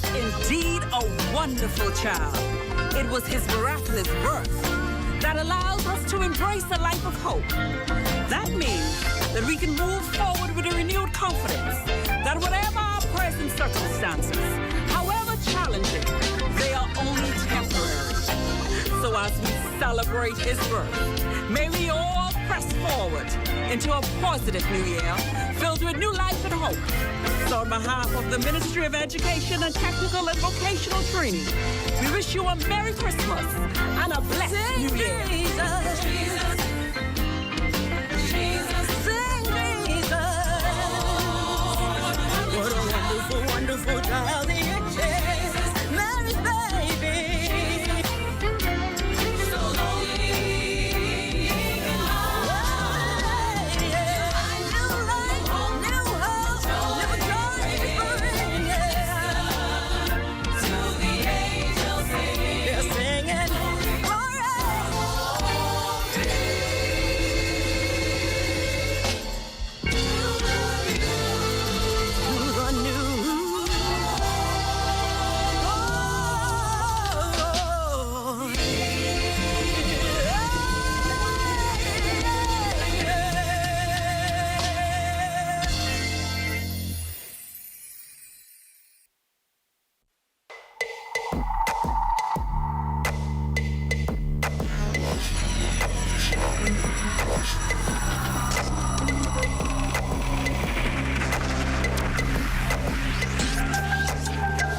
was indeed a wonderful child. It was his miraculous birth that allows us to embrace a life of hope. That means that we can move forward with a renewed confidence that whatever our present circumstances, however challenging, they are only temporary. So as we celebrate his birth, may we all press forward into a positive new year filled with new life and hope. So on behalf of the Ministry of Education and Technical and Vocational Training, we wish you a Merry Christmas and a blessed New Year. Jesus, Jesus, Jesus, sing Jesus. What a wonderful, wonderful child he is. Mary's baby.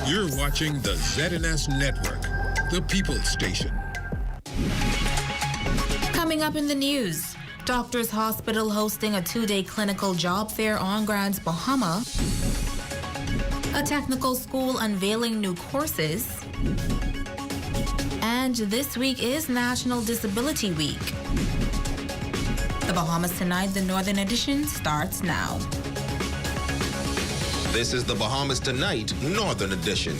You're watching the ZNS Network, the People's Station. Coming up in the news, Doctors Hospital hosting a 2-day clinical job fair on Grants Bahama, a technical school unveiling new courses, and this week is National Disability Week. The Bahamas Tonight, the Northern Edition, starts now. This is the Bahamas Tonight, Northern Edition.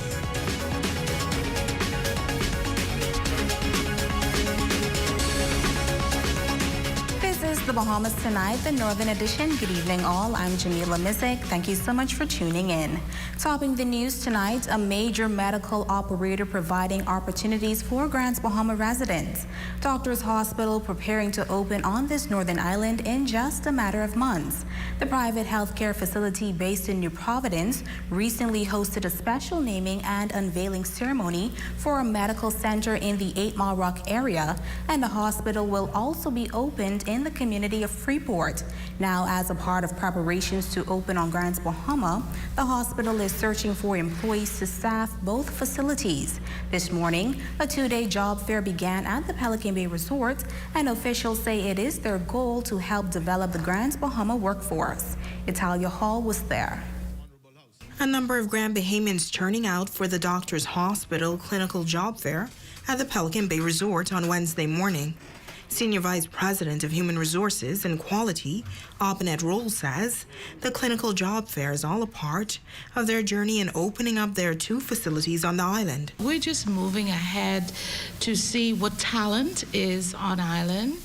This is the Bahamas Tonight, the Northern Edition. Good evening, all. I'm Jamila Mizik. Thank you so much for tuning in. Topping the news tonight, a major medical operator providing opportunities for Grants Bahama residents. Doctors Hospital preparing to open on this northern island in just a matter of months. The private healthcare facility based in New Providence recently hosted a special naming and unveiling ceremony for a medical center in the 8 Mile Rock area, and the hospital will also be opened in the community of Freeport. Now, as a part of preparations to open on Grants Bahama, the hospital is searching for employees to staff both facilities. This morning, a 2-day job fair began at the Pelican Bay Resort, and officials say it is their goal to help develop the Grants Bahama workforce. Italia Hall was there. A number of Grand Bahamians turning out for the Doctors Hospital clinical job fair at the Pelican Bay Resort on Wednesday morning. Senior Vice President of Human Resources and Quality, Abinette Roll, says the clinical job fair is all a part of their journey in opening up their 2 facilities on the island. We're just moving ahead to see what talent is on island,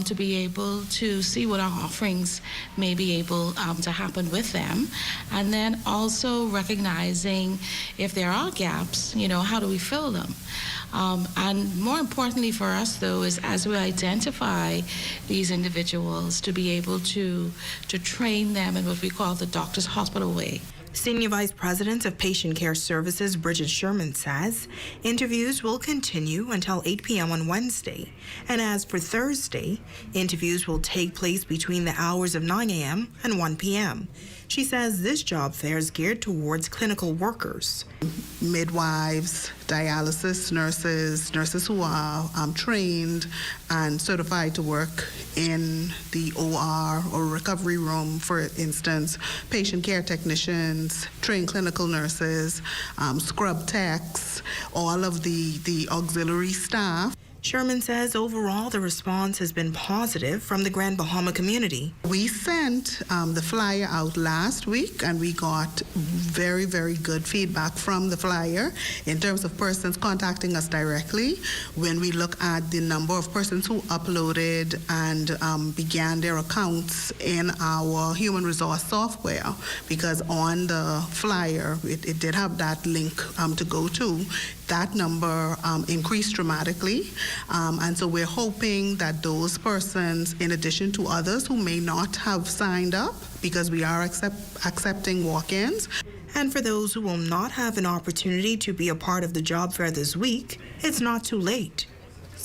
to be able to see what our offerings may be able to happen with them, and then also recognizing if there are gaps, how do we fill them? And more importantly for us, though, is as we identify these individuals, to be able to train them in what we call the Doctors Hospital way. Senior Vice President of Patient Care Services, Bridget Sherman, says interviews will continue until 8 p.m. on Wednesday. And as for Thursday, interviews will take place between the hours of 9 a.m. and 1 p.m. She says this job fair is geared towards clinical workers. Midwives, dialysis nurses who are trained and certified to work in the OR or recovery room, for instance, patient care technicians, trained clinical nurses, scrub techs, all of the auxiliary staff. Sherman says overall the response has been positive from the Grand Bahama community. We sent the flyer out last week, and we got very, very good feedback from the flyer in terms of persons contacting us directly. When we look at the number of persons who uploaded and began their accounts in our human resource software, because on the flyer it did have that link to go to, that number increased dramatically. And so we're hoping that those persons, in addition to others who may not have signed up, because we are accepting walk-ins. And for those who will not have an opportunity to be a part of the job fair this week, it's not too late.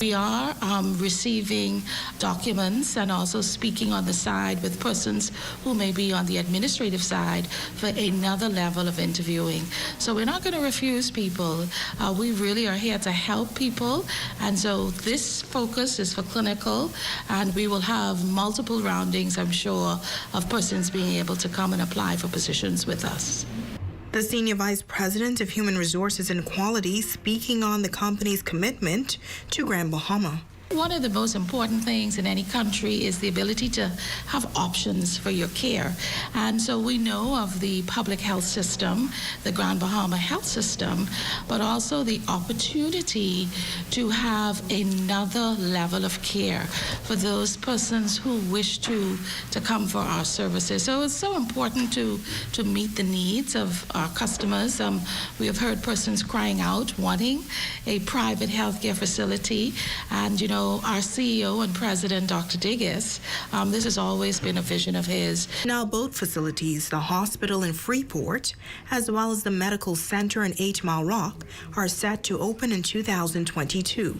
We are receiving documents and also speaking on the side with persons who may be on the administrative side for another level of interviewing. So we're not going to refuse people. We really are here to help people. And so this focus is for clinical, and we will have multiple roundings, I'm sure, of persons being able to come and apply for positions with us. The Senior Vice President of Human Resources and Quality speaking on the company's commitment to Grand Bahama. One of the most important things in any country is the ability to have options for your care. And so we know of the public health system, the Grand Bahama Health System, but also the opportunity to have another level of care for those persons who wish to come for our services. So it's so important to meet the needs of our customers. We have heard persons crying out, wanting a private healthcare facility. And, you know, our CEO and president, Dr. Digges, this has always been a vision of his. Now both facilities, the hospital in Freeport, as well as the medical center in 8 Mile Rock, are set to open in 2022.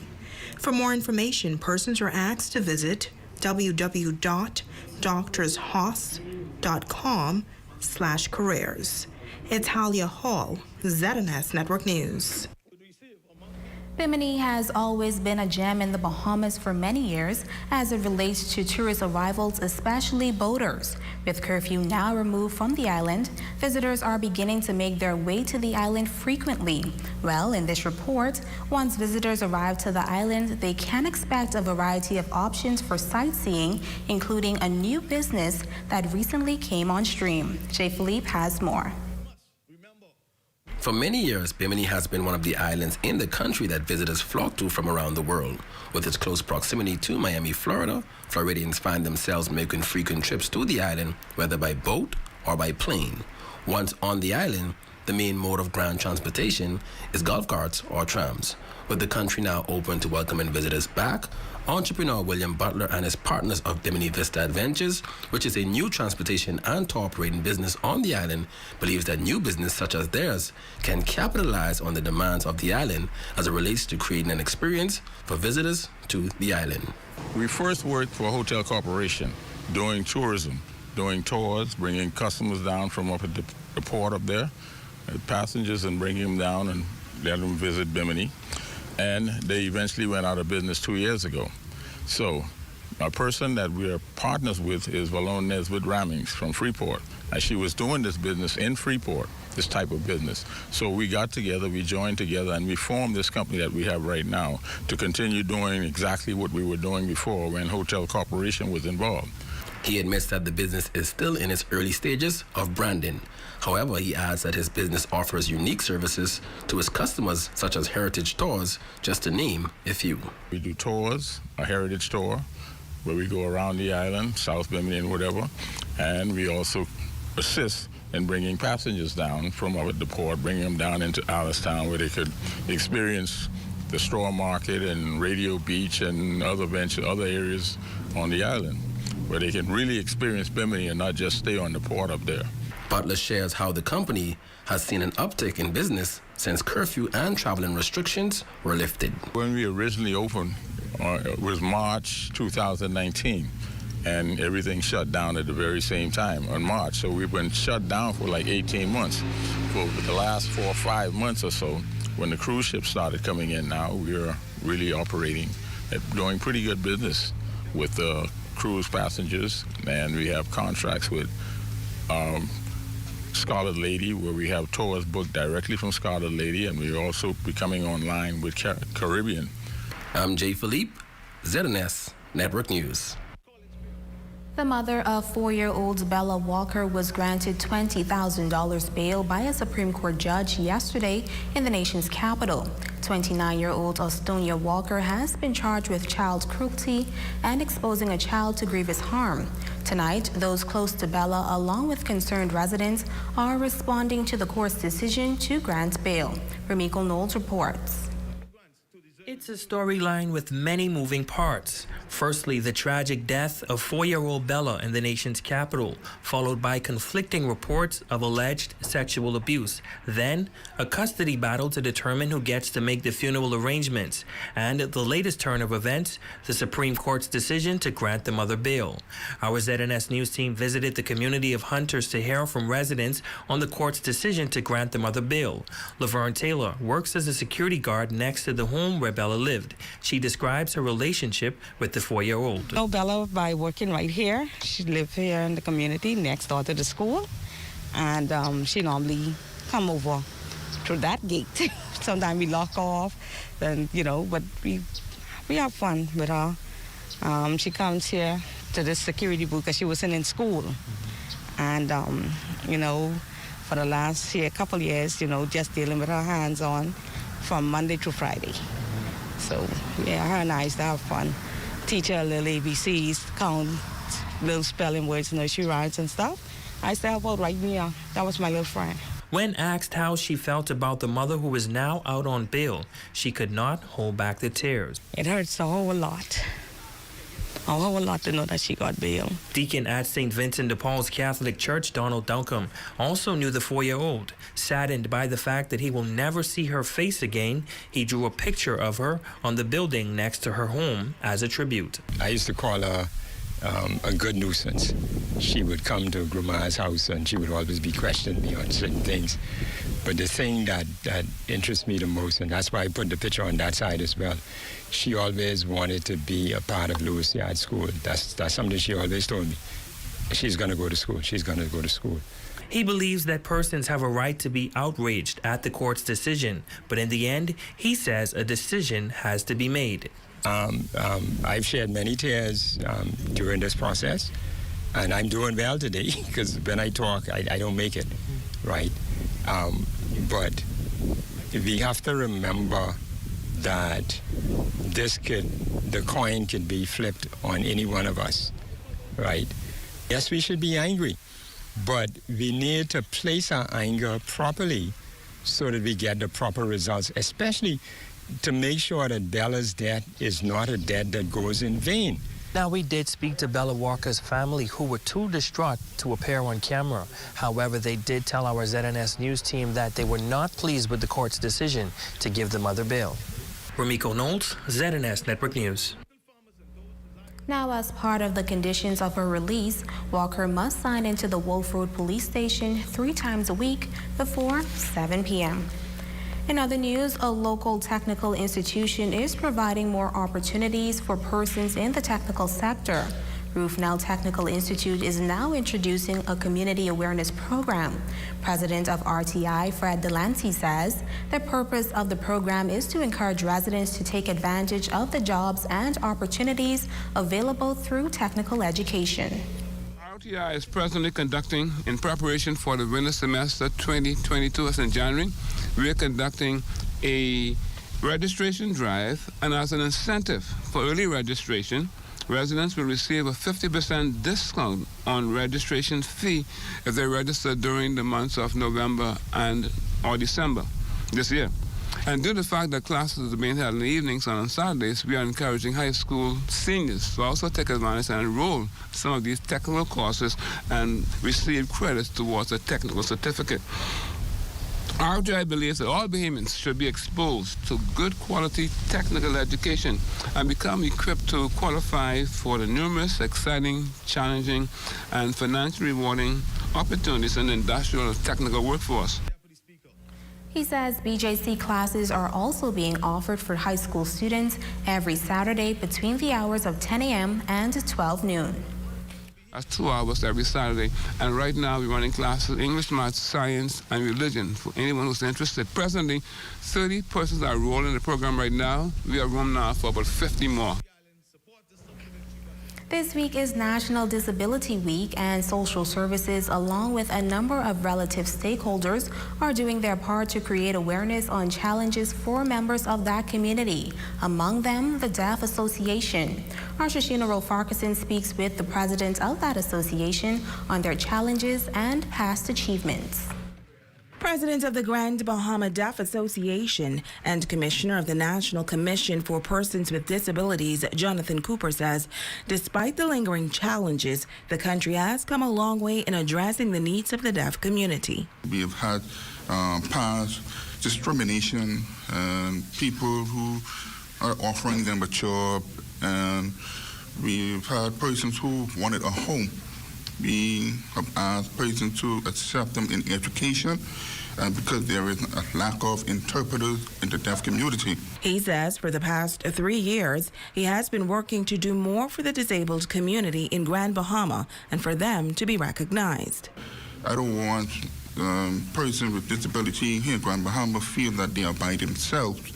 For more information, persons are asked to visit www.doctorshos.com/careers. It's Halia Hall, ZNS Network News. Bimini has always been a gem in the Bahamas for many years as it relates to tourist arrivals, especially boaters. With curfew now removed from the island, visitors are beginning to make their way to the island frequently. Well, in this report, once visitors arrive to the island, they can expect a variety of options for sightseeing, including a new business that recently came on stream. Jay Philippe has more. For many years, Bimini has been one of the islands in the country that visitors flock to from around the world. With its close proximity to Miami, Florida, Floridians find themselves making frequent trips to the island, whether by boat or by plane. Once on the island, the main mode of ground transportation is golf carts or trams. With the country now open to welcoming visitors back, entrepreneur William Butler and his partners of Bimini Vista Adventures, which is a new transportation and tour operating business on the island, believes that new business such as theirs can capitalize on the demands of the island as it relates to creating an experience for visitors to the island. We first worked for a hotel corporation doing tourism, doing tours, bringing customers down from up at the port up there, passengers, and bringing them down and let them visit Bimini. And they eventually went out of business 2 years ago. So a person that we are partners with is Valone Nesbitt Ramings from Freeport. And she was doing this business in Freeport, this type of business. So we got together, we joined together, and we formed this company that we have right now to continue doing exactly what we were doing before when Hotel Corporation was involved. He admits that the business is still in its early stages of branding. However, he adds that his business offers unique services to his customers, such as heritage tours, just to name a few. We do tours, a heritage tour, where we go around the island, South Bimini and whatever, and we also assist in bringing passengers down from up at the port, bringing them down into Alistown where they could experience the straw market and Radio Beach and other areas on the island, where they can really experience Bimini and not just stay on the port up there. Butler shares how the company has seen an uptick in business since curfew and traveling restrictions were lifted. When we originally opened, it was March 2019, and everything shut down at the very same time on March. So we've been shut down for like 18 months. For the last 4 or 5 months or so, when the cruise ships started coming in now, we're really operating, doing pretty good business with the cruise passengers, and we have contracts with Scarlet Lady, where we have tours booked directly from Scarlet Lady, and we're also becoming online with Caribbean. I'm Jay Philippe, ZNS Network News. The mother of 4-year-old Bella Walker was granted $20,000 bail by a Supreme Court judge yesterday in the nation's capital. 29-year-old Austonia Walker has been charged with child cruelty and exposing a child to grievous harm. Tonight, those close to Bella, along with concerned residents, are responding to the court's decision to grant bail. Ramiko Knowles reports. It's a storyline with many moving parts. Firstly, the tragic death of 4-year-old Bella in the nation's capital, followed by conflicting reports of alleged sexual abuse. Then, a custody battle to determine who gets to make the funeral arrangements. And the latest turn of events, the Supreme Court's decision to grant the mother bail. Our ZNS News team visited the community of Hunters to hear from residents on the court's decision to grant the mother bail. Laverne Taylor works as a security guard next to the home where Bella lived. She describes her relationship with the 4-year-old. I know Bella by working right here. She lived here in the community next door to the school, and she normally come over through that gate. Sometimes we lock off, then but we have fun with her. She comes here to the security booth because she wasn't in school, and for the last couple years, just dealing with her hands on from Monday through Friday. So, yeah, her and I used to have fun. Teach her little ABCs, count little spelling words, nursery rhymes and stuff. I used to help out right near. That was my little friend. When asked how she felt about the mother who is now out on bail, she could not hold back the tears. It hurts a whole lot. A whole lot to know that she got bail. Deacon at St. Vincent de Paul's Catholic Church, Donald Duncombe, also knew the 4-year-old. Saddened by the fact that he will never see her face again, he drew a picture of her on the building next to her home as a tribute. I used to call her a good nuisance. She would come to Grandma's house and she would always be questioning me on certain things. But the thing that interests me the most, and that's why I put the picture on that side as well, she always wanted to be a part of Lewis Yard School. That's something she always told me. She's going to go to school. She's going to go to school. He believes that persons have a right to be outraged at the court's decision, but in the end, he says a decision has to be made. I've shed many tears during this process, and I'm doing well today because when I talk, I don't make it, right? But we have to remember that the coin could be flipped on any one of us, right? Yes, we should be angry, but we need to place our anger properly so that we get the proper results, especially to make sure that Bella's death is not a death that goes in vain. Now, we did speak to Bella Walker's family, who were too distraught to appear on camera. However, they did tell our ZNS News team that they were not pleased with the court's decision to give the mother bail. Ramiko Knowles, ZNS Network News. Now, as part of the conditions of her release, Walker must sign into the Wolf Road Police Station 3 times a week before 7 p.m. In other news, a local technical institution is providing more opportunities for persons in the technical sector. Rufnell Technical Institute is now introducing a community awareness program. President of RTI, Fred Delancey, says the purpose of the program is to encourage residents to take advantage of the jobs and opportunities available through technical education. RTI is presently conducting, in preparation for the winter semester 2022 as in January, we are conducting a registration drive, and as an incentive for early registration, residents will receive a 50% discount on registration fee if they register during the months of November or December this year. And due to the fact that classes are being held in the evenings and on Saturdays, we are encouraging high school seniors to also take advantage and enroll some of these technical courses and receive credits towards a technical certificate. RTI believes that all Bahamians should be exposed to good quality technical education and become equipped to qualify for the numerous, exciting, challenging, and financially rewarding opportunities in the industrial and technical workforce. He says BJC classes are also being offered for high school students every Saturday between the hours of 10 a.m. and 12 noon. That's 2 hours every Saturday. And right now we're running classes, English, math, science, and religion for anyone who's interested. Presently, 30 persons are enrolled in the program right now. We have room now for about 50 more. This week is National Disability Week, and social services, along with a number of relative stakeholders, are doing their part to create awareness on challenges for members of that community, among them the Deaf Association. Our Shoshana Farquharson speaks with the president of that association on their challenges and past achievements. President of the Grand Bahama Deaf Association and Commissioner of the National Commission for Persons with Disabilities, Jonathan Cooper, says despite the lingering challenges, the country has come a long way in addressing the needs of the deaf community. We have had past discrimination and people who are offering them a job, and we've had persons who wanted a home. We have asked persons to accept them in education, and because there is a lack of interpreters in the deaf community. He says for the past 3 years, he has been working to do more for the disabled community in Grand Bahama and for them to be recognized. I don't want persons with disability here in Grand Bahama feel that they are by themselves,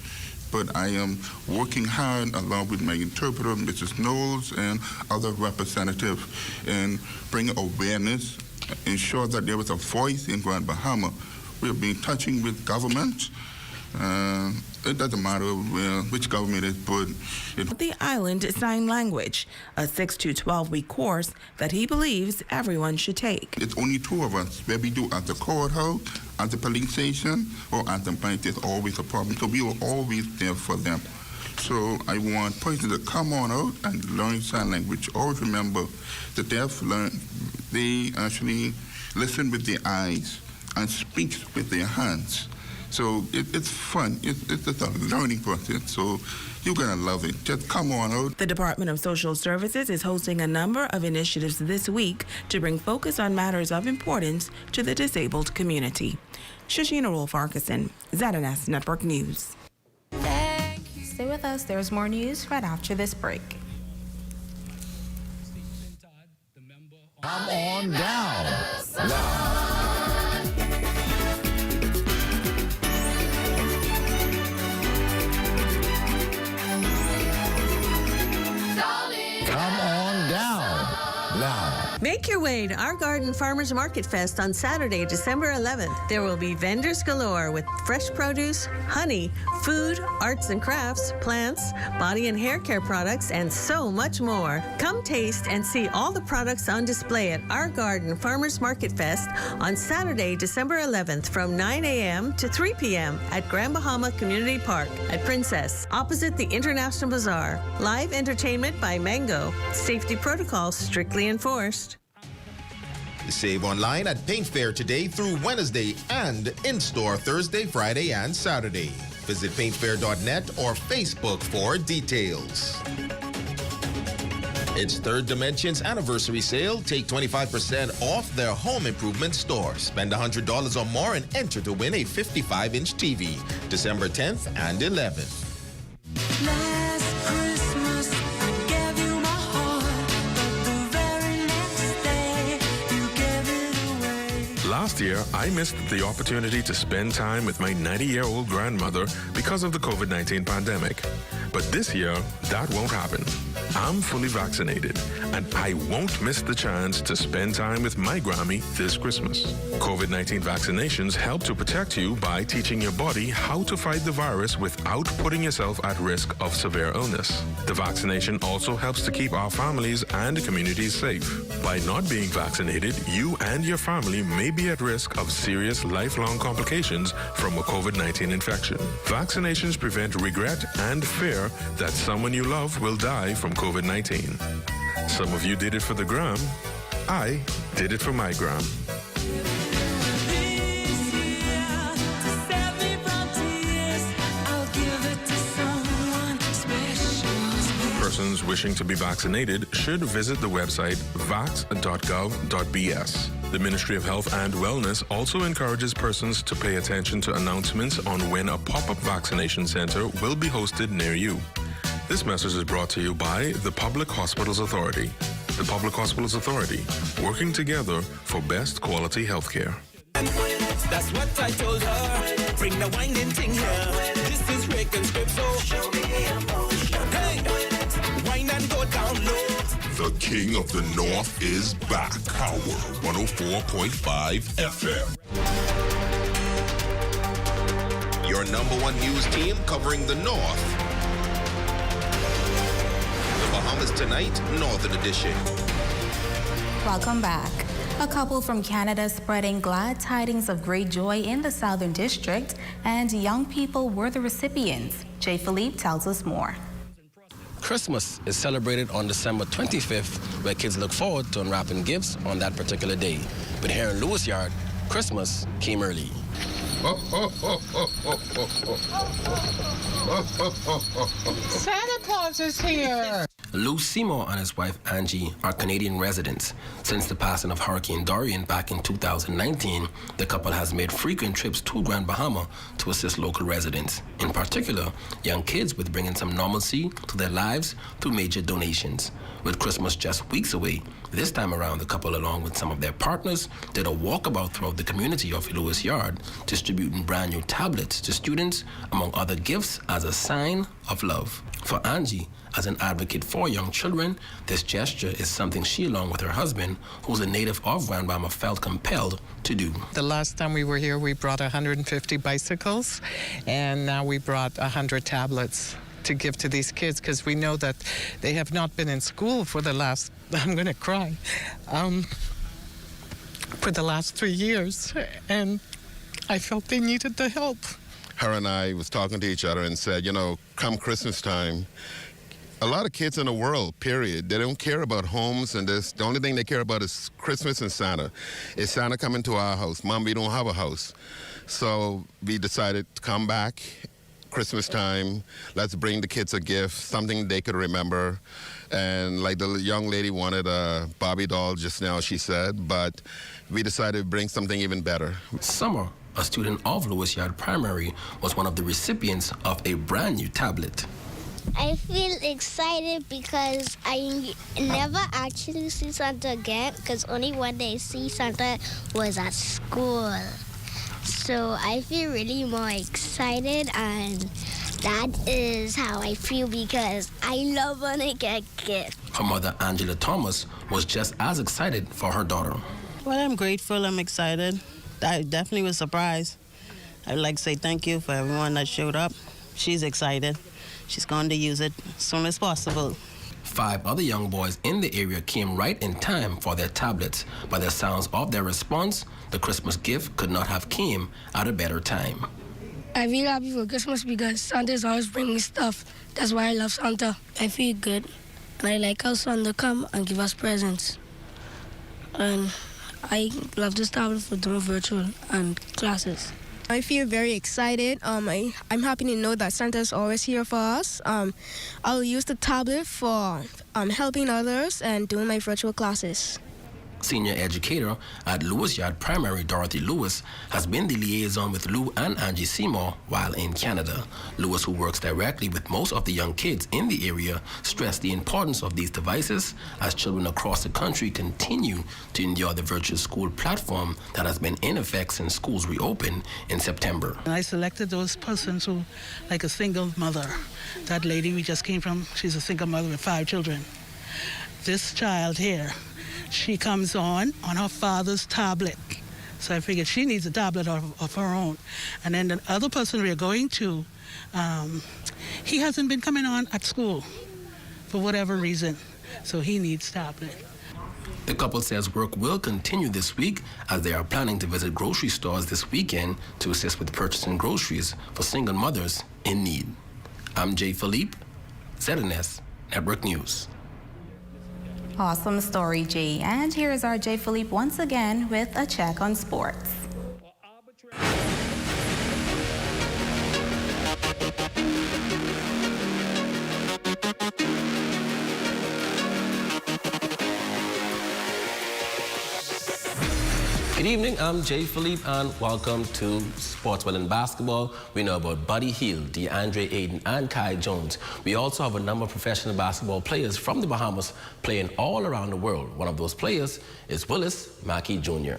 but I am working hard along with my interpreter, Mrs. Knowles, and other representatives in bringing awareness, ensure that there is a voice in Grand Bahama. We have been touching with government. It doesn't matter which government it is, but the Island Sign Language, a 6 to 12-week course that he believes everyone should take. It's only 2 of us. Where we do at the courthouse, at the police station, or at the bank, there's always a problem. So we are always there for them. So I want persons to come on out and learn sign language. Always remember, the deaf they actually listen with their eyes and speak with their hands. So it's fun. It's a learning process. So you're going to love it. Just come on out. The Department of Social Services is hosting a number of initiatives this week to bring focus on matters of importance to the disabled community. Shoshana Farquharson, ZNS Network News. Stay with us. There's more news right after this break. Come on down. Come on down. Now. Make your way to Our Garden Farmers Market Fest on Saturday, December 11th. There will be vendors galore with fresh produce, honey, food, arts and crafts, plants, body and hair care products, and so much more. Come taste and see all the products on display at Our Garden Farmers Market Fest on Saturday, December 11th from 9 a.m. to 3 p.m. at Grand Bahama Community Park at Princess, opposite the International Bazaar. Live entertainment by Mango. Safety protocols strictly enforced. Save online at Paint Fair today through Wednesday and in-store Thursday, Friday, and Saturday. Visit paintfair.net or Facebook for details. It's Third Dimension's anniversary sale. Take 25% off their home improvement store. Spend $100 or more and enter to win a 55-inch TV. December 10th and 11th. Last year, I missed the opportunity to spend time with my 90-year-old grandmother because of the COVID-19 pandemic. But this year, that won't happen. I'm fully vaccinated, and I won't miss the chance to spend time with my Grammy this Christmas. COVID-19 vaccinations help to protect you by teaching your body how to fight the virus without putting yourself at risk of severe illness. The vaccination also helps to keep our families and communities safe. By not being vaccinated, you and your family may be at risk of serious lifelong complications from a COVID-19 infection. Vaccinations prevent regret and fear that someone you love will die from COVID-19. Some of you did it for the gram. I did it for my gram. Persons wishing to be vaccinated should visit the website vax.gov.bs. The Ministry of Health and Wellness also encourages persons to pay attention to announcements on when a pop-up vaccination center will be hosted near you. This message is brought to you by the Public Hospitals Authority. the Public Hospitals Authority, working together for best quality healthcare. That's what I told her. Bring the winding thing here. This is Rick and Script, so show me emotion. Hey, wine and go down low. The King of the North is back. Power 104.5 FM. Your #1 news team covering the North. The Bahamas Tonight, Northern Edition. Welcome back. A couple from Canada spreading glad tidings of great joy in the Southern District, and young people were the recipients. Jay Philippe tells us more. Christmas is celebrated on December 25th, where kids look forward to unwrapping gifts on that particular day. But here in Lewis Yard, Christmas came early. Santa Claus is here. Lou Seymour and his wife Angie are Canadian residents. Since the passing of Hurricane Dorian back in 2019, the couple has made frequent trips to Grand Bahama to assist local residents, in particular young kids, with bringing some normalcy to their lives through major donations. With Christmas just weeks away, this time around the couple, along with some of their partners, did a walkabout throughout the community of Lewis Yard, distributing brand new tablets to students, among other gifts, as a sign of love. For Angie, as an advocate for young children, this gesture is something she, along with her husband, who's a native of Grand Bahama, felt compelled to do. The last time we were here, we brought 150 bicycles, and now we brought 100 tablets to give to these kids, because we know that they have not been in school for the last, I'm going to cry, for the last 3 years, and I felt they needed the help. Her and I was talking to each other and said, you know, come Christmas time, a lot of kids in the world, period, they don't care about homes and this. The only thing they care about is Christmas and Santa. Is Santa coming to our house? Mom, we don't have a house. So we decided to come back Christmas time. Let's bring the kids a gift, something they could remember. And like the young lady wanted a Barbie doll just now, she said, but we decided to bring something even better. Summer, a student of Lewis Yard Primary, was one of the recipients of a brand new tablet. I feel excited because I never actually see Santa again, because only one day I see Santa was at school. So I feel really more excited, and that is how I feel because I love when I get gifts. Her mother, Angela Thomas, was just as excited for her daughter. Well, I'm grateful, I'm excited. I definitely was surprised. I'd like to say thank you for everyone that showed up. She's excited. She's going to use it as soon as possible. 5 other young boys in the area came right in time for their tablets. By the sounds of their response, the Christmas gift could not have came at a better time. I feel happy for Christmas because Santa's always bringing stuff. That's why I love Santa. I feel good, and I like how Santa come and give us presents. And I love this tablet for doing virtual and classes. I feel very excited. I'm happy to know that Santa is always here for us. I'll use the tablet for helping others and doing my virtual classes. Senior educator at Lewis Yard Primary, Dorothy Lewis, has been the liaison with Lou and Angie Seymour while in Canada. Lewis, who works directly with most of the young kids in the area, stressed the importance of these devices as children across the country continue to endure the virtual school platform that has been in effect since schools reopened in September. I selected those persons who, like a single mother. That lady we just came from, she's a single mother with 5 children. This child here, she comes on her father's tablet. So I figured she needs a tablet of her own. And then the other person we are going to, he hasn't been coming on at school for whatever reason. So he needs tablet. The couple says work will continue this week as they are planning to visit grocery stores this weekend to assist with purchasing groceries for single mothers in need. I'm Jay Philippe, ZNS Network News. Awesome story, Jay. And here is our Jay Philippe once again with a check on sports. Good evening, I'm Jay Philippe, and welcome to Sports Well in Basketball. We know about Buddy Hield, DeAndre Ayton, and Kai Jones. We also have a number of professional basketball players from the Bahamas playing all around the world. One of those players is Willis Mackey Jr.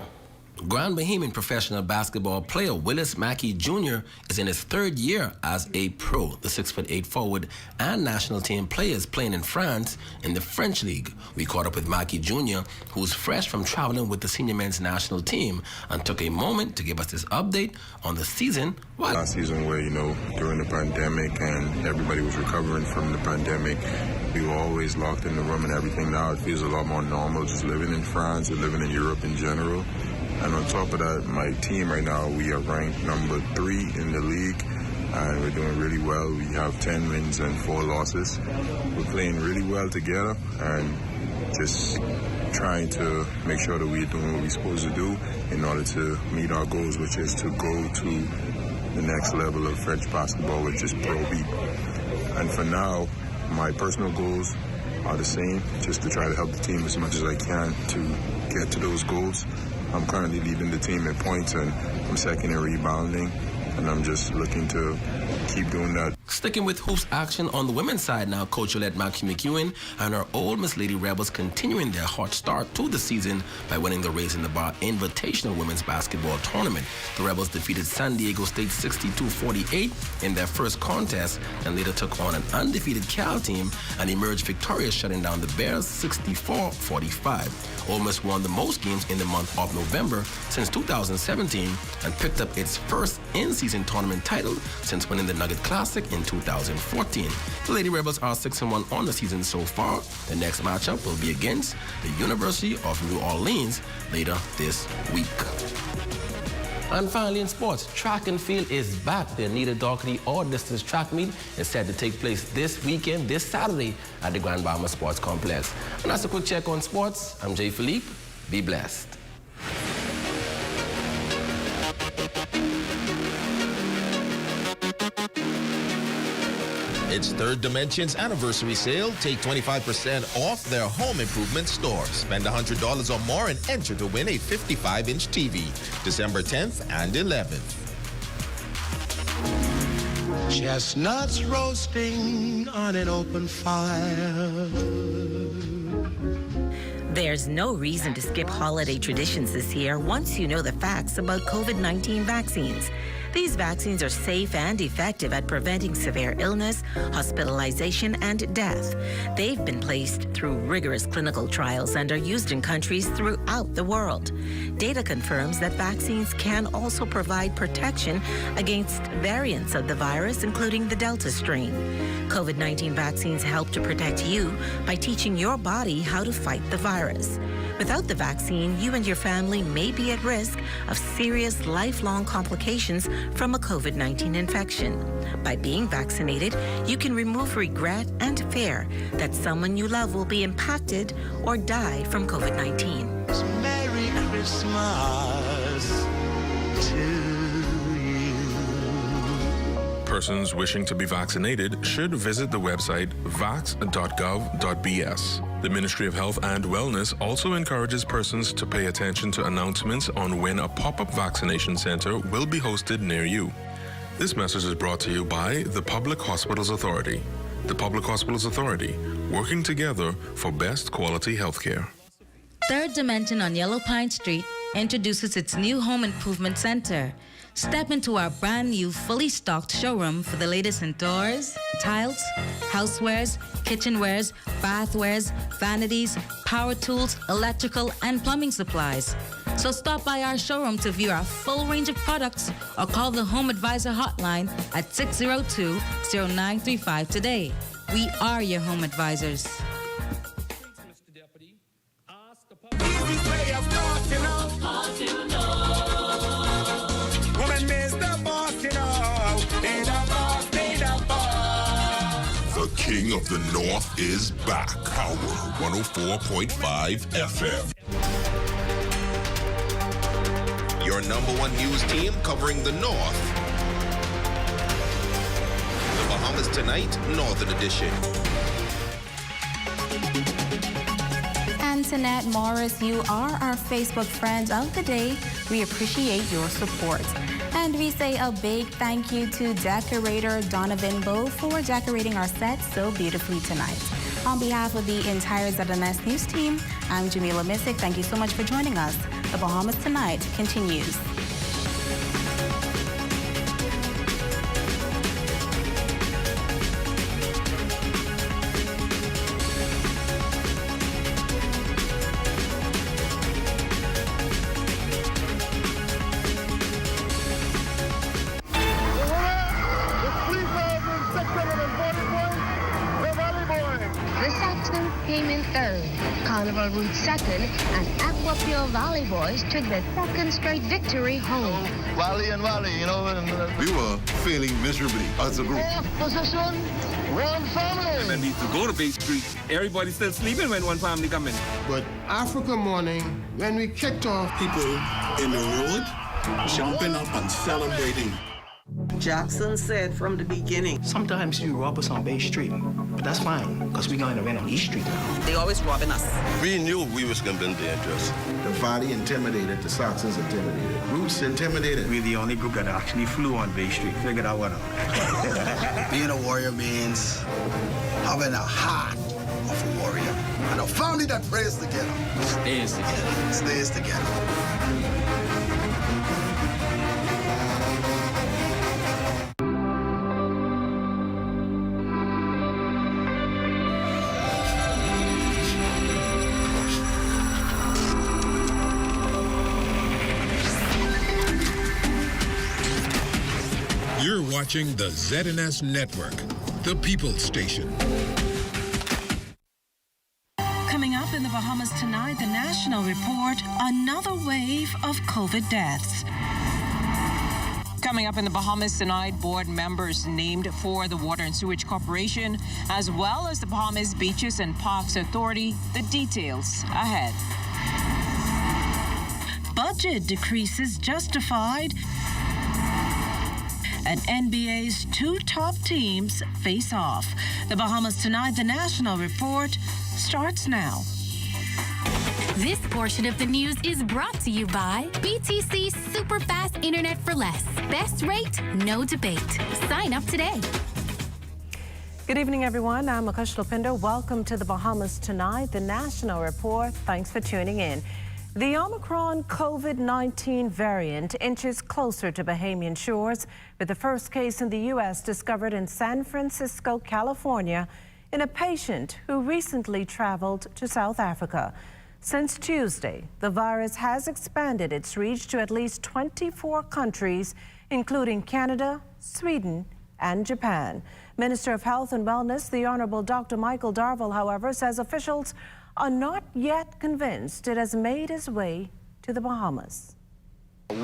Grand Bahamian professional basketball player Willis Mackey Jr. is in his third year as a pro. The 6'8" forward and national team players playing in France in the French League. We caught up with Mackey Jr., who's fresh from traveling with the senior men's national team, and took a moment to give us this update on the season. Last season where, during the pandemic and everybody was recovering from the pandemic, we were always locked in the room and everything. Now it feels a lot more normal just living in France and living in Europe in general. And on top of that, my team right now, we are ranked number 3 in the league, and we're doing really well. We have 10 wins and 4 losses. We're playing really well together and just trying to make sure that we're doing what we're supposed to do in order to meet our goals, which is to go to the next level of French basketball, which is Pro B. And for now, my personal goals are the same, just to try to help the team as much as I can to get to those goals. I'm currently leading the team in points, and I'm second in rebounding, and I'm just looking to keep doing that. Sticking with hoops action on the women's side now, Coach-elect Maxie McEwen and her Old Miss Lady Rebels continuing their hot start to the season by winning the Raising the Bar Invitational Women's Basketball Tournament. The Rebels defeated San Diego State 62-48 in their first contest, and later took on an undefeated Cal team and emerged victorious, shutting down the Bears 64-45. Ole Miss won the most games in the month of November since 2017 and picked up its first in-season tournament title since winning the Nugget Classic in 2014. The Lady Rebels are 6-1 on the season so far. The next matchup will be against the University of New Orleans later this week. And finally in sports, track and field is back. The Anita Doherty all-distance track meet is set to take place this weekend, this Saturday, at the Grand Bahama Sports Complex. And that's a quick check on sports. I'm Jay Philippe. Be blessed. It's Third Dimension's anniversary sale. Take 25% off their home improvement store. Spend $100 or more and enter to win a 55-inch TV. December 10th and 11th. Chestnuts roasting on an open fire. There's no reason to skip holiday traditions this year once you know the facts about COVID-19 vaccines. These vaccines are safe and effective at preventing severe illness, hospitalization, and death. They've been placed through rigorous clinical trials and are used in countries throughout the world. Data confirms that vaccines can also provide protection against variants of the virus, including the Delta strain. COVID-19 vaccines help to protect you by teaching your body how to fight the virus. Without the vaccine, you and your family may be at risk of serious lifelong complications from a COVID-19 infection. By being vaccinated, you can remove regret and fear that someone you love will be impacted or die from COVID-19. Merry Christmas to you. Persons wishing to be vaccinated should visit the website vax.gov.bs. The Ministry of Health and Wellness also encourages persons to pay attention to announcements on when a pop-up vaccination center will be hosted near you. This message is brought to you by the Public Hospitals Authority. The Public Hospitals Authority, working together for best quality healthcare. Third Dimension on Yellow Pine Street introduces its new home improvement center. Step into our brand new, fully stocked showroom for the latest in doors, tiles, housewares, kitchenwares, bathwares, vanities, power tools, electrical, and plumbing supplies. So stop by our showroom to view our full range of products or call the Home Advisor hotline at 602-0935 today. We are your home advisors. The King of the North is back. Power 104.5 FM. Your number one news team covering the North. The Bahamas Tonight, Northern Edition. And Antoinette Morris, you are our Facebook friend of the day. We appreciate your support. And we say a big thank you to decorator Donovan Bowe for decorating our set so beautifully tonight. On behalf of the entire ZNS News team, I'm Jamila Missick. Thank you so much for joining us. The Bahamas Tonight continues. Carnival Route 2nd and Aqua Pure Valley boys took their second straight victory home. Valley and Valley, you know. We were failing miserably as a group. Position, one family. When we used to go to Bay Street, everybody's still sleeping when one family come in. But Africa morning, when we kicked off, people in the road jumping up and celebrating. Jackson said from the beginning, sometimes you rob us on Bay Street, but that's fine, because we're going to win on East Street now. They always robbing us. We knew we was going to be dangerous. The Valley intimidated, the Saxons intimidated, Roots intimidated. We're the only group that actually flew on Bay Street. Figured that one out. Being a warrior means having a heart of a warrior and a family that prays together. Stays together. Stays together. You're watching the ZNS Network, the People's Station. Coming up in the Bahamas tonight, the National Report, another wave of COVID deaths. Coming up in the Bahamas tonight, board members named for the Water and Sewage Corporation, as well as the Bahamas Beaches and Parks Authority. The details ahead. Budget decreases justified. And NBA's two top teams face off. The Bahamas Tonight, the National Report, starts now. This portion of the news is brought to you by BTC Super Fast Internet for Less. Best rate, no debate. Sign up today. Good evening, everyone. I'm Akush Lopindo. Welcome to the Bahamas Tonight, the National Report. Thanks for tuning in. The Omicron COVID-19 variant inches closer to Bahamian shores, with the first case in the U.S. discovered in San Francisco, California, in a patient who recently traveled to South Africa. Since Tuesday, the virus has expanded its reach to at least 24 countries, including Canada, Sweden, and Japan. Minister of Health and Wellness, the Honorable Dr. Michael Darville, however, says officials are not yet convinced it has made its way to the Bahamas.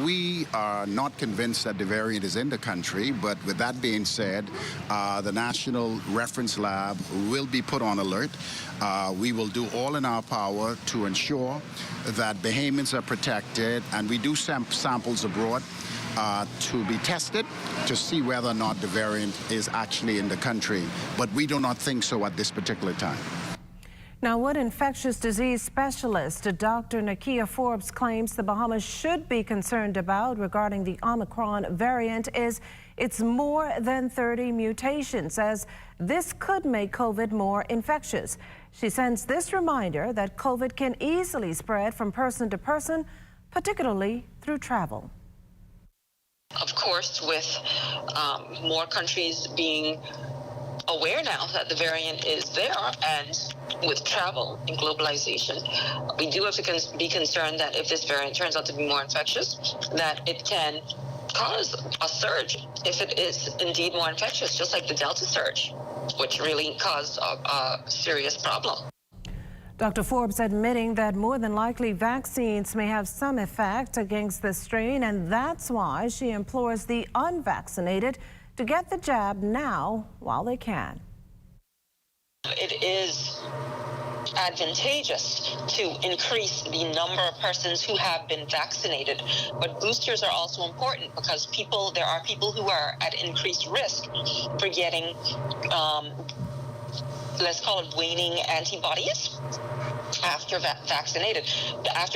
We are not convinced that the variant is in the country, but with that being said, the National Reference Lab will be put on alert. We will do all in our power to ensure that Bahamians are protected, and we do samples abroad to be tested to see whether or not the variant is actually in the country. But we do not think so at this particular time. Now, what infectious disease specialist Dr. Nakia Forbes claims the Bahamas should be concerned about regarding the Omicron variant is its more than 30 mutations, as this could make COVID more infectious. She sends this reminder that COVID can easily spread from person to person, particularly through travel. Of course, with more countries being aware now that the variant is there, and with travel and globalization, we do have to be concerned that if this variant turns out to be more infectious, that it can cause a surge if it is indeed more infectious, just like the Delta surge, which really caused a serious problem. Dr. Forbes admitting that more than likely vaccines may have some effect against the strain, and that's why she implores the unvaccinated to get the jab now while they can. It is advantageous to increase the number of persons who have been vaccinated, but boosters are also important because there are people who are at increased risk for getting let's call it waning antibodies. after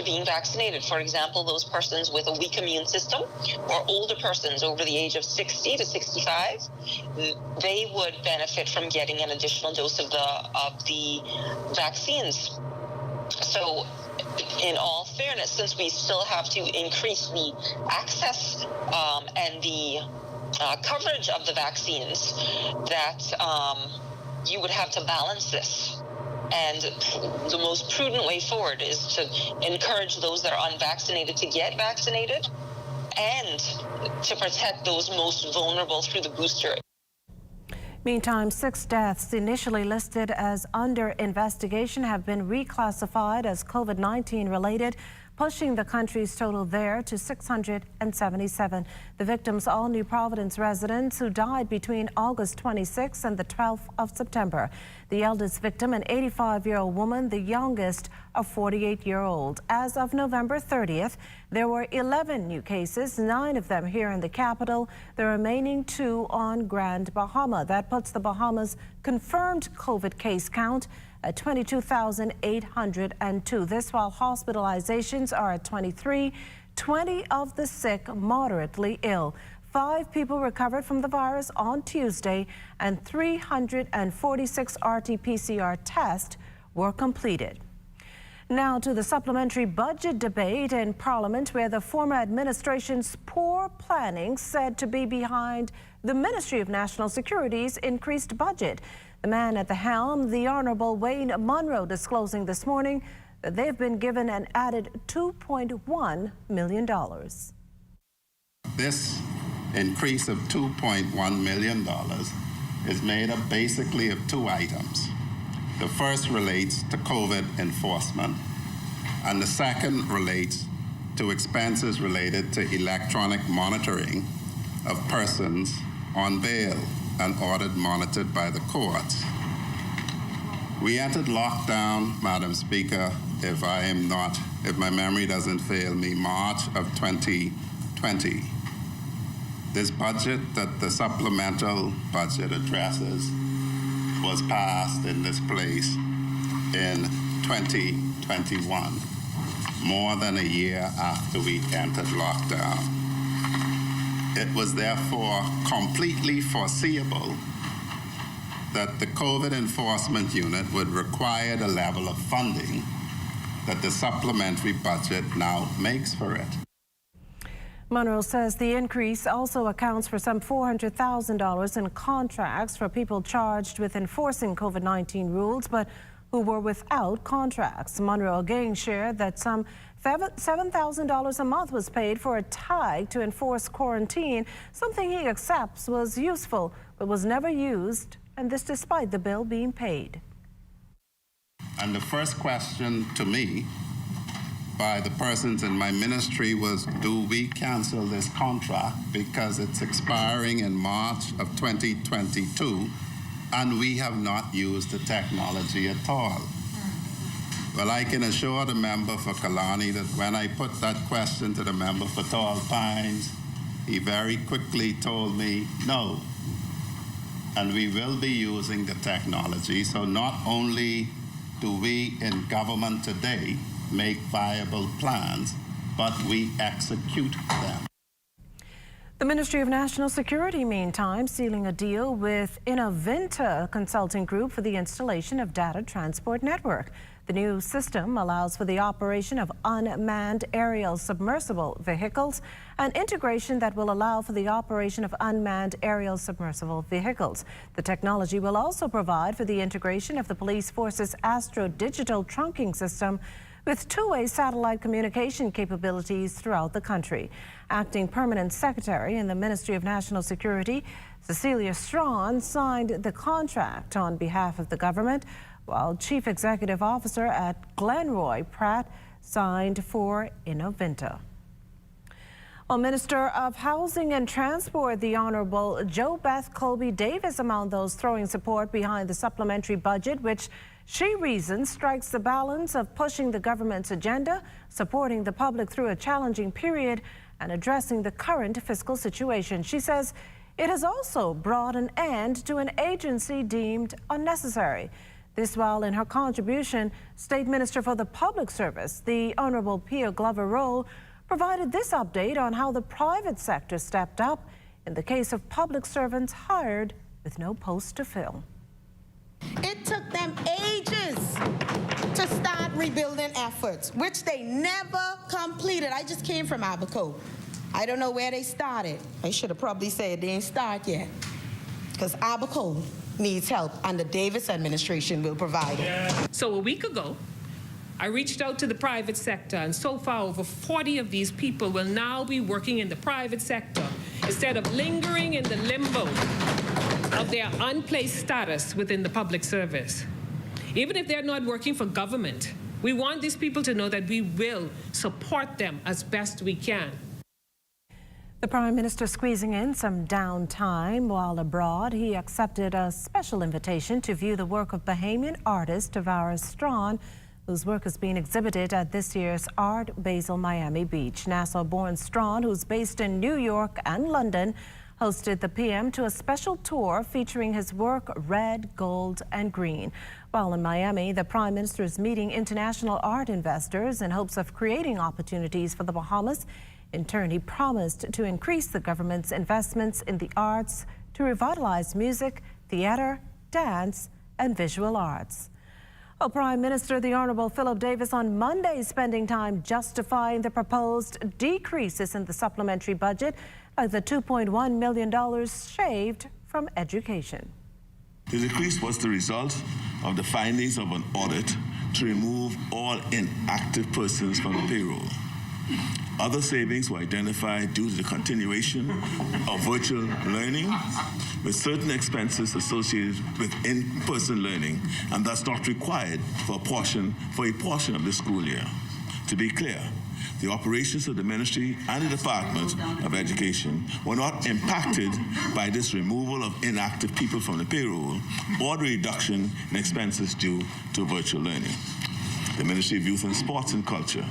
being vaccinated. For example, those persons with a weak immune system or older persons over the age of 60 to 65, they would benefit from getting an additional dose of the vaccines. So, in all fairness, since we still have to increase the access and the coverage of the vaccines, that you would have to balance this. And the most prudent way forward is to encourage those that are unvaccinated to get vaccinated and to protect those most vulnerable through the booster. Meantime, 6 deaths initially listed as under investigation have been reclassified as COVID-19 related, pushing the country's total there to 677. The victims, all New Providence residents who died between August 26 and the 12th of September. The eldest victim, an 85-year-old woman, the youngest, a 48-year-old. As of November 30th, there were 11 new cases, 9 of them here in the capital, the remaining 2 on Grand Bahama. That puts the Bahamas' confirmed COVID case count at 22,802. This while hospitalizations are at 23, 20 of the sick moderately ill. 5 people recovered from the virus on Tuesday, and 346 RT-PCR tests were completed. Now to the supplementary budget debate in Parliament, where the former administration's poor planning said to be behind the Ministry of National Security's increased budget. The man at the helm, the Honorable Wayne Munro, disclosing this morning that they've been given an added $2.1 million. This increase of $2.1 million is made up basically of 2 items. The first relates to COVID enforcement, and the second relates to expenses related to electronic monitoring of persons on bail and ordered monitored by the courts. We entered lockdown, Madam Speaker, if my memory doesn't fail me, March of 2020. This budget that the supplemental budget addresses was passed in this place in 2021, more than a year after we entered lockdown. It was therefore completely foreseeable that the COVID enforcement unit would require the level of funding that the supplementary budget now makes for it. Munro says the increase also accounts for some $400,000 in contracts for people charged with enforcing COVID-19 rules, but who were without contracts. Munro again shared that some $7,000 a month was paid for a tag to enforce quarantine, something he accepts was useful but was never used, and this despite the bill being paid. And the first question to me by the persons in my ministry was, do we cancel this contract because it's expiring in March of 2022 and we have not used the technology at all? Well, I can assure the member for Kalani that when I put that question to the member for Tall Pines, he very quickly told me no. And we will be using the technology. So not only do we in government today make viable plans, but we execute them. The Ministry of National Security, meantime, sealing a deal with Innovinta Consulting Group for the installation of data transport network. The new system allows for the operation of unmanned aerial submersible vehicles, an integration that will allow for the operation of unmanned aerial submersible vehicles. The technology will also provide for the integration of the police force's Astro digital trunking system with two-way satellite communication capabilities throughout the country. Acting Permanent Secretary in the Ministry of National Security, Cecilia Strawn, signed the contract on behalf of the government, while Chief Executive Officer at Glenroy Pratt signed for Innovinta. Well, Minister of Housing and Transport, the Honorable Jo Beth Colby Davis, among those throwing support behind the supplementary budget, which she reasons strikes the balance of pushing the government's agenda, supporting the public through a challenging period, and addressing the current fiscal situation. She says it has also brought an end to an agency deemed unnecessary. This while in her contribution, State Minister for the Public Service, the Honorable Pia Glover-Rowe, provided this update on how the private sector stepped up in the case of public servants hired with no post to fill. It took them ages to start rebuilding efforts, which they never completed. I just came from Abaco. I don't know where they started. I should have probably said they ain't start yet, because Abaco needs help, and the Davis administration will provide it. So a week ago, I reached out to the private sector, and so far over 40 of these people will now be working in the private sector instead of lingering in the limbo of their unplaced status within the public service. Even if they're not working for government, we want these people to know that we will support them as best we can. The Prime Minister squeezing in some downtime while abroad. He accepted a special invitation to view the work of Bahamian artist Tavares Strawn, whose work is being exhibited at this year's Art Basel Miami Beach. Nassau-born Strawn, who's based in New York and London, hosted the PM to a special tour featuring his work Red, Gold and Green. While in Miami, the Prime Minister is meeting international art investors in hopes of creating opportunities for the Bahamas. In turn, he promised to increase the government's investments in the arts to revitalize music, theater, dance, and visual arts. Well, Prime Minister, the Honorable Philip Davis, on Monday spending time justifying the proposed decreases in the supplementary budget, like the $2.1 million shaved from education. The decrease was the result of the findings of an audit to remove all inactive persons from the payroll. Other savings were identified due to the continuation of virtual learning, with certain expenses associated with in-person learning, and thus not required for a portion of the school year. To be clear, the operations of the Ministry and the Department of Education were not impacted by this removal of inactive people from the payroll or the reduction in expenses due to virtual learning. The Ministry of Youth and Sports and Culture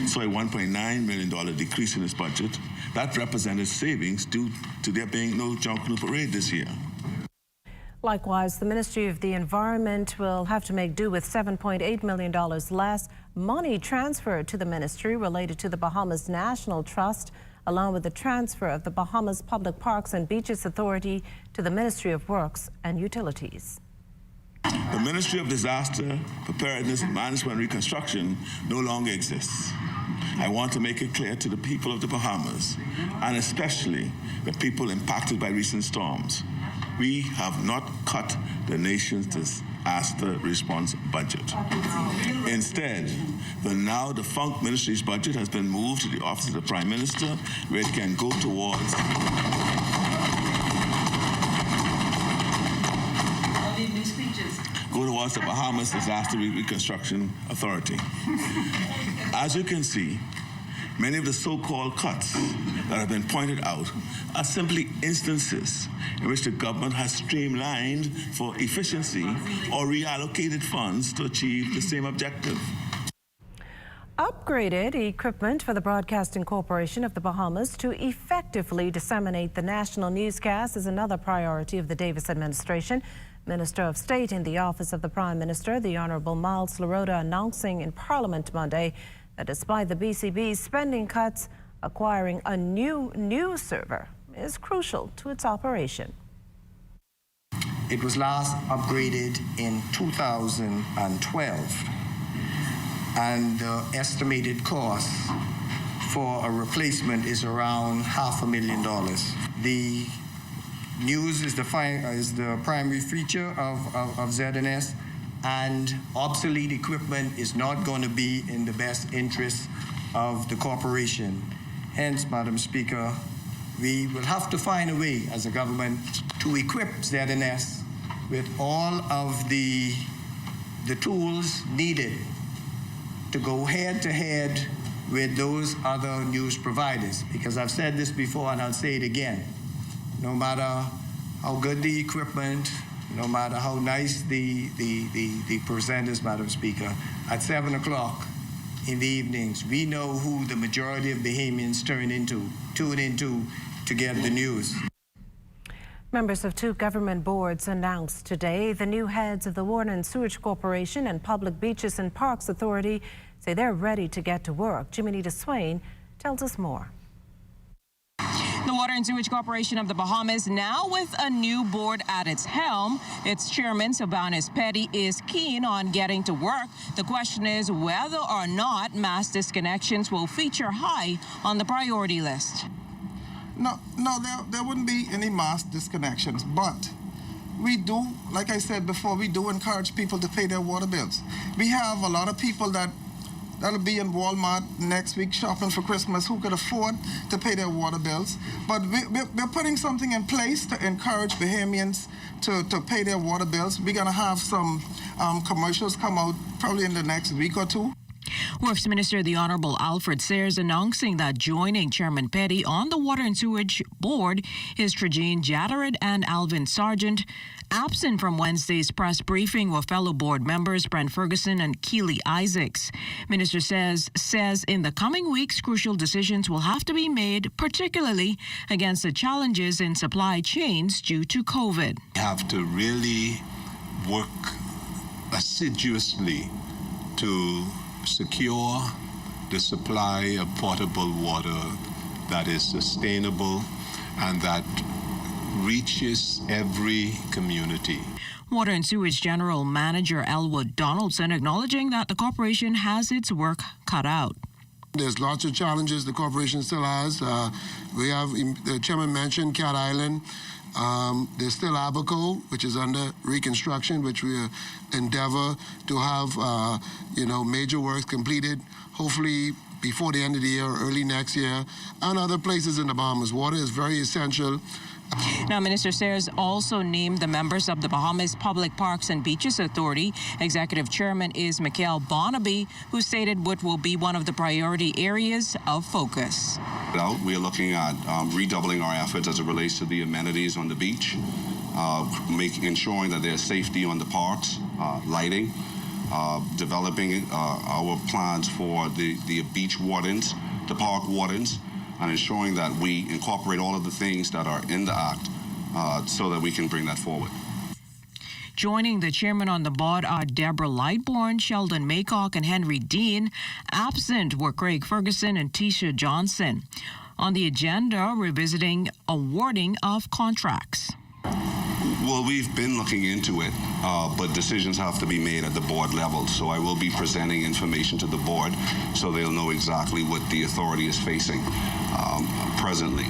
saw a $1.9 million decrease in its budget. That represented savings due to there being no Junk Canoe Parade this year. Likewise, the Ministry of the Environment will have to make do with $7.8 million less money transferred to the ministry related to the Bahamas National Trust, along with the transfer of the Bahamas Public Parks and Beaches Authority to the Ministry of Works and Utilities. The Ministry of Disaster, Preparedness, Management and Reconstruction no longer exists. I want to make it clear to the people of the Bahamas, and especially the people impacted by recent storms, we have not cut the nation's disaster response budget. Instead, the now defunct ministry's budget has been moved to the Office of the Prime Minister, where it can go towards the Bahamas Disaster Reconstruction Authority. As you can see, many of the so-called cuts that have been pointed out are simply instances in which the government has streamlined for efficiency or reallocated funds to achieve the same objective. Upgraded equipment for the Broadcasting Corporation of the Bahamas to effectively disseminate the national newscast is another priority of the Davis administration. Minister of State in the Office of the Prime Minister, the Honorable Miles Lorota, announcing in Parliament Monday that despite the BCB's spending cuts, acquiring a new news server is crucial to its operation. It was last upgraded in 2012, and the estimated cost for a replacement is around $500,000. The news is the primary feature of ZNS, and obsolete equipment is not going to be in the best interest of the corporation. Hence, Madam Speaker, we will have to find a way as a government to equip ZNS with all of the tools needed to go head-to-head with those other news providers. Because I've said this before and I'll say it again. No matter how good the equipment, no matter how nice the presenters, Madam Speaker, at 7 o'clock in the evenings, we know who the majority of Bahamians tune into to get the news. Members of 2 government boards announced today the new heads of the Water and Sewage Corporation and Public Beaches and Parks Authority say they're ready to get to work. Jimenita Swain tells us more. The Water and Sewage Corporation of the Bahamas, now with a new board at its helm. Its chairman, Sobanis Petty, is keen on getting to work. The question is whether or not mass disconnections will feature high on the priority list. No, there wouldn't be any mass disconnections, but we do, like I said before, we do encourage people to pay their water bills. We have a lot of people that'll be in Walmart next week shopping for Christmas who could afford to pay their water bills. But we're putting something in place to encourage Bahamians to pay their water bills. We're going to have some commercials come out probably in the next week or two. Works Minister the Honorable Alfred Sayers announcing that joining Chairman Petty on the Water and Sewage Board is Trajane Jadarid and Alvin Sargent. Absent from Wednesday's press briefing were fellow board members Brent Ferguson and Keely Isaacs. Minister says in the coming weeks, crucial decisions will have to be made, particularly against the challenges in supply chains due to COVID. We have to really work assiduously to secure the supply of potable water that is sustainable and that reaches every community. Water and Sewage General Manager Elwood Donaldson acknowledging that the corporation has its work cut out. There's lots of challenges the corporation still has. We have, the chairman mentioned Cat Island. There's still Abaco, which is under reconstruction, which we endeavor to have, major works completed, hopefully before the end of the year or early next year, and other places in the Bahamas. Water is very essential. Now, Minister Sayers also named the members of the Bahamas Public Parks and Beaches Authority. Executive Chairman is Mikhail Barnaby, who stated what will be one of the priority areas of focus. We are looking at redoubling our efforts as it relates to the amenities on the beach, ensuring that there's safety on the parks, lighting, developing our plans for the beach wardens, the park wardens, and ensuring that we incorporate all of the things that are in the Act so that we can bring that forward. Joining the chairman on the board are Deborah Lightbourne, Sheldon Maycock, and Henry Dean. Absent were Craig Ferguson and Tisha Johnson. On the agenda, revisiting awarding of contracts. Well, we've been looking into it, but decisions have to be made at the board level. So I will be presenting information to the board so they'll know exactly what the authority is facing presently.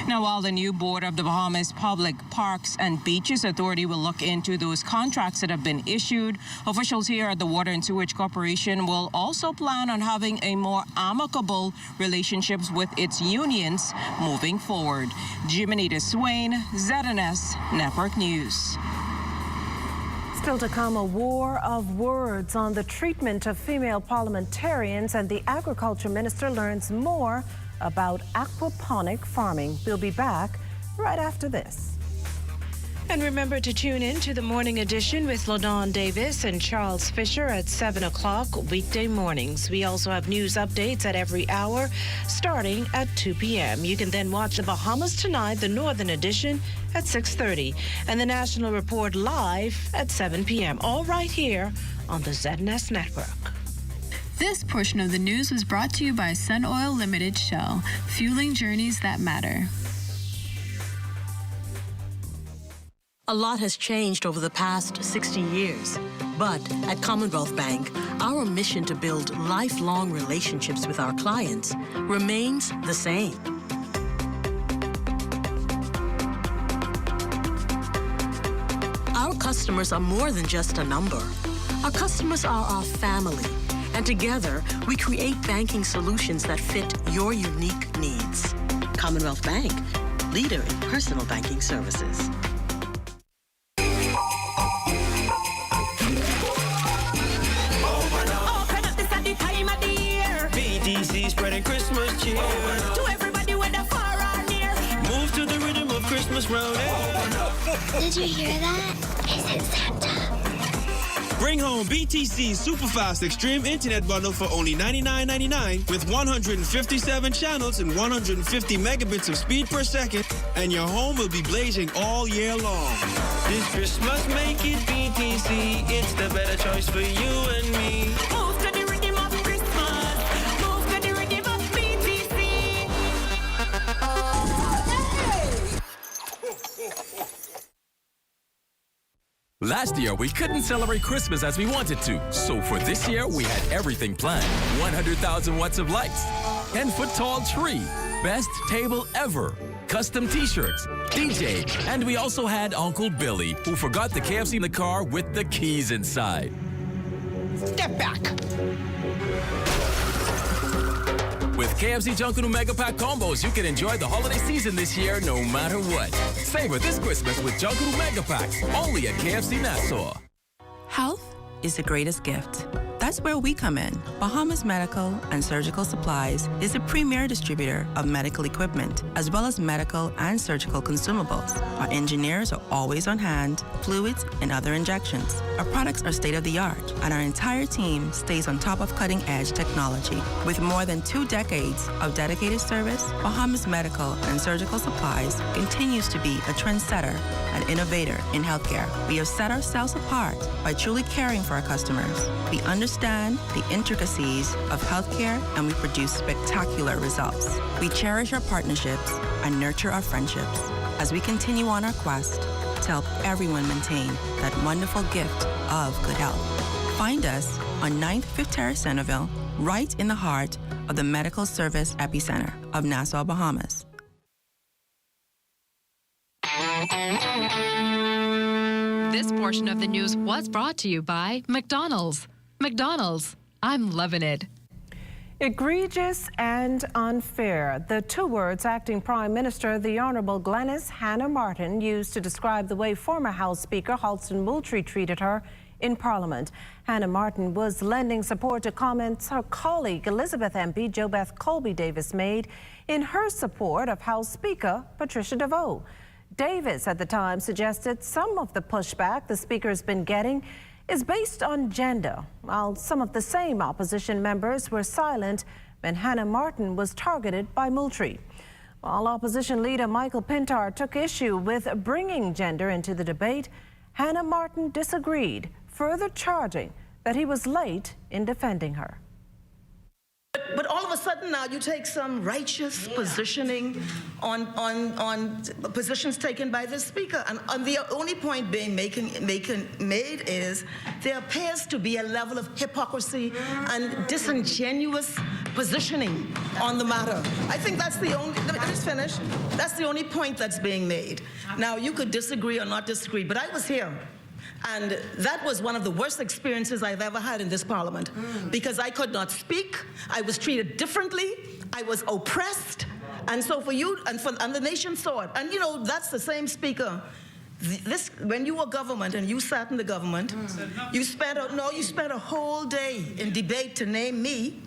Now, while the new board of the Bahamas Public Parks and Beaches Authority will look into those contracts that have been issued, officials here at the Water and Sewage Corporation will also plan on having a more amicable relationships with its unions moving forward. Jimenita Swain, ZNS Network News. Still to come, a war of words on the treatment of female parliamentarians, and the agriculture minister learns more about aquaponic farming. We'll be back right after this. And remember to tune in to the morning edition with LaDawn Davis and Charles Fisher at 7 o'clock weekday mornings. We also have news updates at every hour starting at 2 p.m. You can then watch the Bahamas Tonight, the Northern Edition, at 6:30, and the National Report live at 7 p.m. All right here on the ZNS Network. This portion of the news was brought to you by Sun Oil Limited Shell, fueling journeys that matter. A lot has changed over the past 60 years, but at Commonwealth Bank, our mission to build lifelong relationships with our clients remains the same. Our customers are more than just a number. Our customers are our family. And together, we create banking solutions that fit your unique needs. Commonwealth Bank, leader in personal banking services. BTC spreading Christmas cheer to everybody whether far or near. Move to the rhythm of Christmas round. Did you hear that? Is it Santa? Bring home BTC Superfast Extreme Internet Bundle for only $99.99 with 157 channels and 150 megabits of speed per second, and your home will be blazing all year long. This Christmas, make it BTC. It's the better choice for you and me. Move to the rhythm of Christmas. Move to the rhythm of BTC. Last year, we couldn't celebrate Christmas as we wanted to. So for this year, we had everything planned. 100,000 watts of lights, 10-foot-tall tree, best table ever, custom t-shirts, DJ, and we also had Uncle Billy, who forgot the KFC in the car with the keys inside. Step back. With KFC Junkanoo Mega Pack combos, you can enjoy the holiday season this year no matter what. Savor this Christmas with Junkanoo Mega Packs, only at KFC Nassau. Health is the greatest gift. That's where we come in. Bahamas Medical and Surgical Supplies is a premier distributor of medical equipment, as well as medical and surgical consumables. Our engineers are always on hand, fluids and other injections. Our products are state-of-the-art, and our entire team stays on top of cutting-edge technology. With more than 2 decades of dedicated service, Bahamas Medical and Surgical Supplies continues to be a trendsetter and innovator in healthcare. We have set ourselves apart by truly caring for our customers. We understand the intricacies of healthcare, and we produce spectacular results. We cherish our partnerships and nurture our friendships as we continue on our quest to help everyone maintain that wonderful gift of good health. Find us on 9th Fifth Terrace, Centerville, right in the heart of the medical service epicenter of Nassau, Bahamas. This portion of the news was brought to you by McDonald's. McDonald's, I'm loving it. Egregious and unfair. The 2 words acting Prime Minister, the Honourable Glenys Hannah Martin, used to describe the way former House Speaker Halston Moultrie treated her in Parliament. Hannah Martin was lending support to comments her colleague Elizabeth MP JoBeth Colby Davis made in her support of House Speaker Patricia DeVoe. Davis at the time suggested some of the pushback the Speaker has been getting is based on gender, while some of the same opposition members were silent when Hannah Martin was targeted by Moultrie. While opposition leader Michael Pintar took issue with bringing gender into the debate, Hannah Martin disagreed, further charging that he was late in defending her. But all of a sudden now you take some righteous positioning on positions taken by the Speaker. And the only point being made is there appears to be a level of hypocrisy and disingenuous positioning on the matter. I think that's the only, let me just finish. That's the only point that's being made. Now you could disagree or not disagree, but I was here. And that was one of the worst experiences I've ever had in this Parliament, because I could not speak, I was treated differently, I was oppressed, and so for you, and the nation saw it. And you know, that's the same Speaker. When you were government and you sat in the government, you spent a whole day in debate to name me.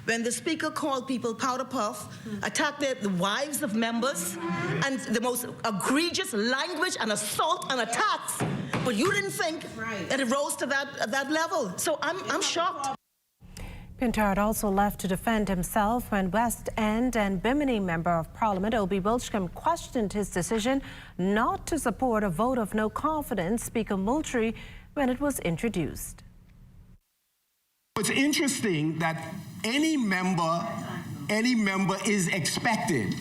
When the Speaker called people powder puff, attacked the wives of members, and the most egregious language and assault and attacks, but you didn't think that it rose to that level. So I'm shocked. Pintard also left to defend himself when West End and Bimini Member of Parliament Obie Wilchcombe questioned his decision not to support a vote of no confidence Speaker Moultrie when it was introduced. It's interesting that any member is expected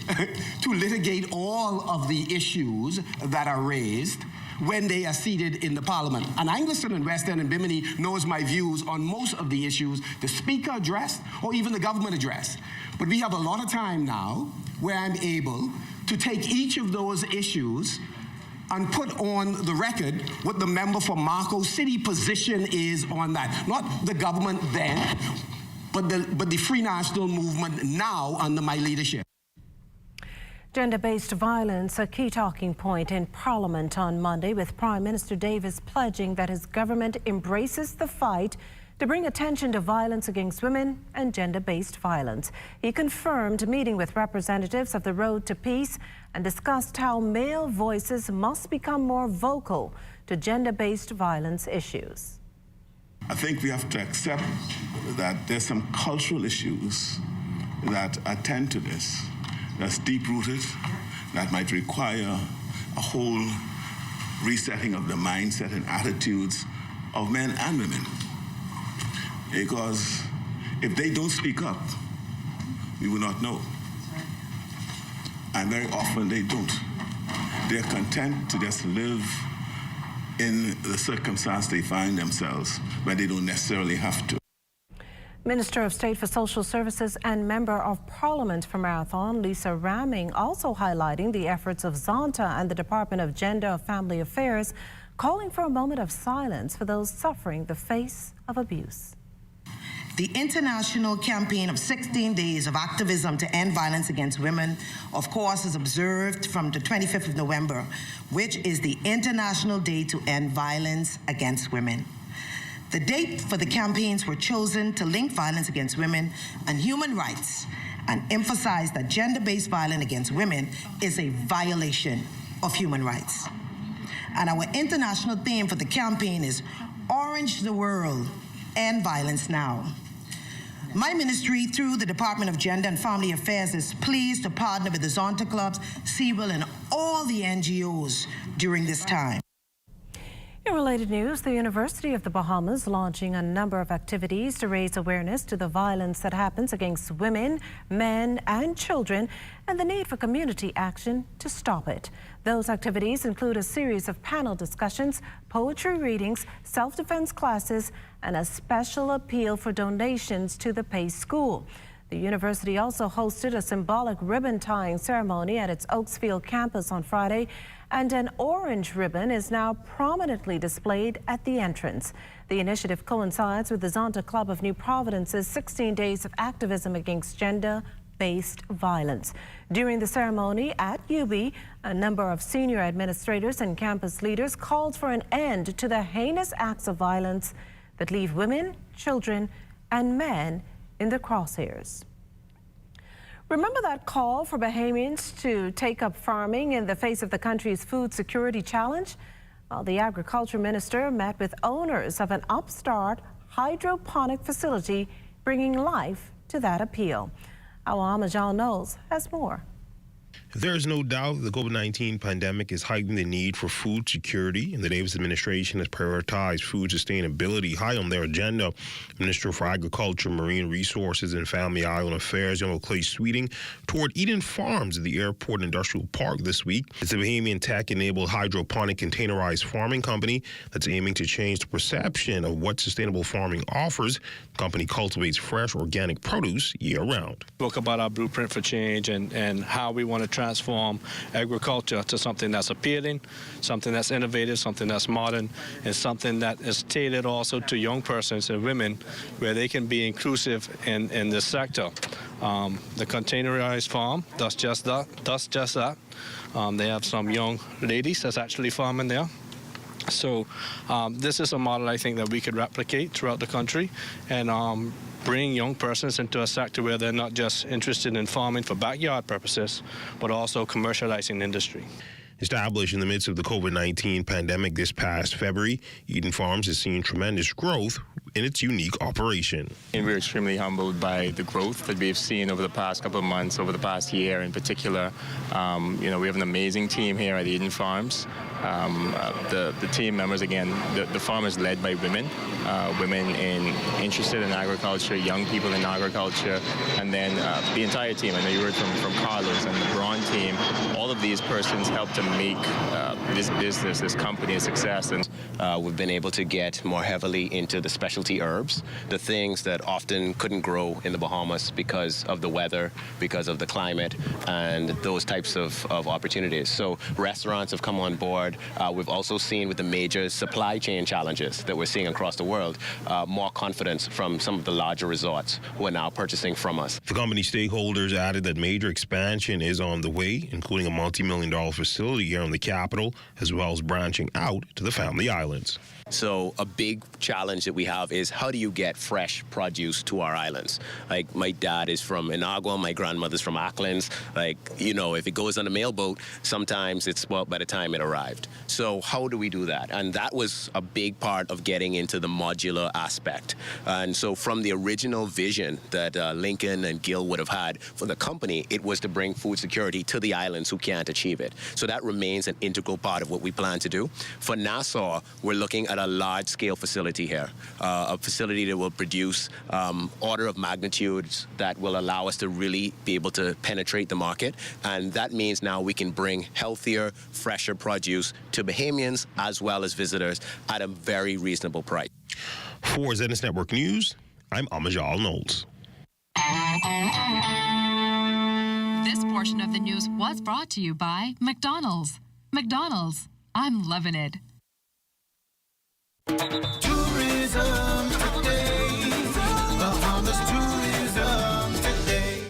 to litigate all of the issues that are raised when they are seated in the Parliament. And Angleston and West End and Bimini knows my views on most of the issues the Speaker addressed or even the government addressed. But we have a lot of time now where I'm able to take each of those issues and put on the record what the member for Marco City position is on that. Not the government then, but the Free National Movement now under my leadership. Gender-based violence, a key talking point in Parliament on Monday, with Prime Minister Davis pledging that his government embraces the fight to bring attention to violence against women and gender-based violence. He confirmed a meeting with representatives of the Road to Peace and discussed how male voices must become more vocal to gender-based violence issues. I think we have to accept that there's some cultural issues that attend to this, that's deep-rooted, that might require a whole resetting of the mindset and attitudes of men and women. Because if they don't speak up, we will not know. And very often they don't. They're content to just live in the circumstance they find themselves, where they don't necessarily have to. Minister of State for Social Services and Member of Parliament for Marathon, Lisa Ramming, also highlighting the efforts of Zonta and the Department of Gender and Family Affairs, calling for a moment of silence for those suffering the face of abuse. The international campaign of 16 days of activism to end violence against women, of course, is observed from the 25th of November, which is the International Day to End Violence Against Women. The date for the campaigns were chosen to link violence against women and human rights and emphasize that gender-based violence against women is a violation of human rights. And our international theme for the campaign is Orange the World, End Violence Now. My ministry, through the Department of Gender and Family Affairs, is pleased to partner with the Zonta Clubs, CWIL, and all the NGOs during this time. In related news, the University of the Bahamas launching a number of activities to raise awareness to the violence that happens against women, men, and children, and the need for community action to stop it. Those activities include a series of panel discussions, poetry readings, self-defense classes, and a special appeal for donations to the Pace School. The university also hosted a symbolic ribbon tying ceremony at its Oaksfield campus on Friday, and an orange ribbon is now prominently displayed at the entrance. The initiative coincides with the Zonta Club of New Providence's 16 days of activism against gender-based violence. During the ceremony at UB, a number of senior administrators and campus leaders called for an end to the heinous acts of violence that leave women, children, and men in the crosshairs. Remember that call for Bahamians to take up farming in the face of the country's food security challenge? Well, the agriculture minister met with owners of an upstart hydroponic facility, bringing life to that appeal. Our Amajan Knowles has more. There is no doubt the COVID-19 pandemic is heightening the need for food security, and the Davis administration has prioritized food sustainability high on their agenda. Minister for Agriculture, Marine Resources, and Family Island Affairs, General Clay Sweeting, toured Eden Farms at the Airport Industrial Park this week. It's a Bahamian tech-enabled hydroponic containerized farming company that's aiming to change the perception of what sustainable farming offers. The company cultivates fresh, organic produce year-round. Spoke about our blueprint for change and how we want to transform agriculture to something that's appealing, something that's innovative, something that's modern, and something that is tailored also to young persons and women, where they can be inclusive in this sector. The containerized farm does just that. They have some young ladies that's actually farming there. So this is a model I think that we could replicate throughout the country and bring young persons into a sector where they're not just interested in farming for backyard purposes, but also commercializing industry. Established in the midst of the COVID-19 pandemic this past February, Eden Farms has seen tremendous growth in its unique operation. And we're extremely humbled by the growth that we've seen over the past couple of months, over the past year in particular. We have an amazing team here at Eden Farms. The team members, again, the farm is led by women, interested in agriculture, young people in agriculture, and then the entire team. I know you heard from Carlos and the Braun team. All of these persons help to make this business, this company a success. And we've been able to get more heavily into the specialty herbs, the things that often couldn't grow in the Bahamas because of the weather, because of the climate, and those types of opportunities. So restaurants have come on board. We've also seen with the major supply chain challenges that we're seeing across the world, more confidence from some of the larger resorts who are now purchasing from us. The company stakeholders added that major expansion is on the way, including a multi-million-dollar facility here in the capital, as well as branching out to the Family Islands. So a big challenge that we have is how do you get fresh produce to our islands? Like my dad is from Inagua, my grandmother's from Auckland. Like, you know, if it goes on a mailboat, sometimes it's spoiled by the time it arrived. So how do we do that? And that was a big part of getting into the modular aspect. And so from the original vision that Lincoln and Gil would have had for the company, it was to bring food security to the islands who can't achieve it. So that remains an integral part of what we plan to do. For Nassau, we're looking at a large-scale facility here, a facility that will produce order of magnitudes that will allow us to really be able to penetrate the market. And that means now we can bring healthier, fresher produce to Bahamians as well as visitors at a very reasonable price. For ZNS Network News, I'm Amajal Knowles. This portion of the news was brought to you by McDonald's. McDonald's, I'm loving it. Tourism today, Bahamas tourism today.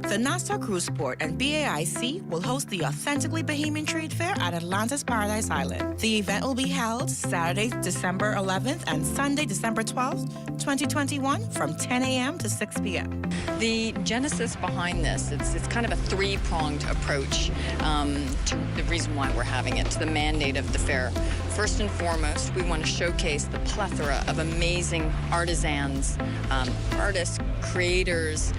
The Nassau Cruise Port and BAIC will host the Authentically Bahamian Trade Fair at Atlantis Paradise Island. The event will be held Saturday, December 11th and Sunday, December 12th, 2021 from 10 a.m. to 6 p.m. The genesis behind this, it's kind of a three-pronged approach to the reason why we're having it, to the mandate of the fair. First and foremost, we want to showcase the plethora of amazing artisans, artists, creators,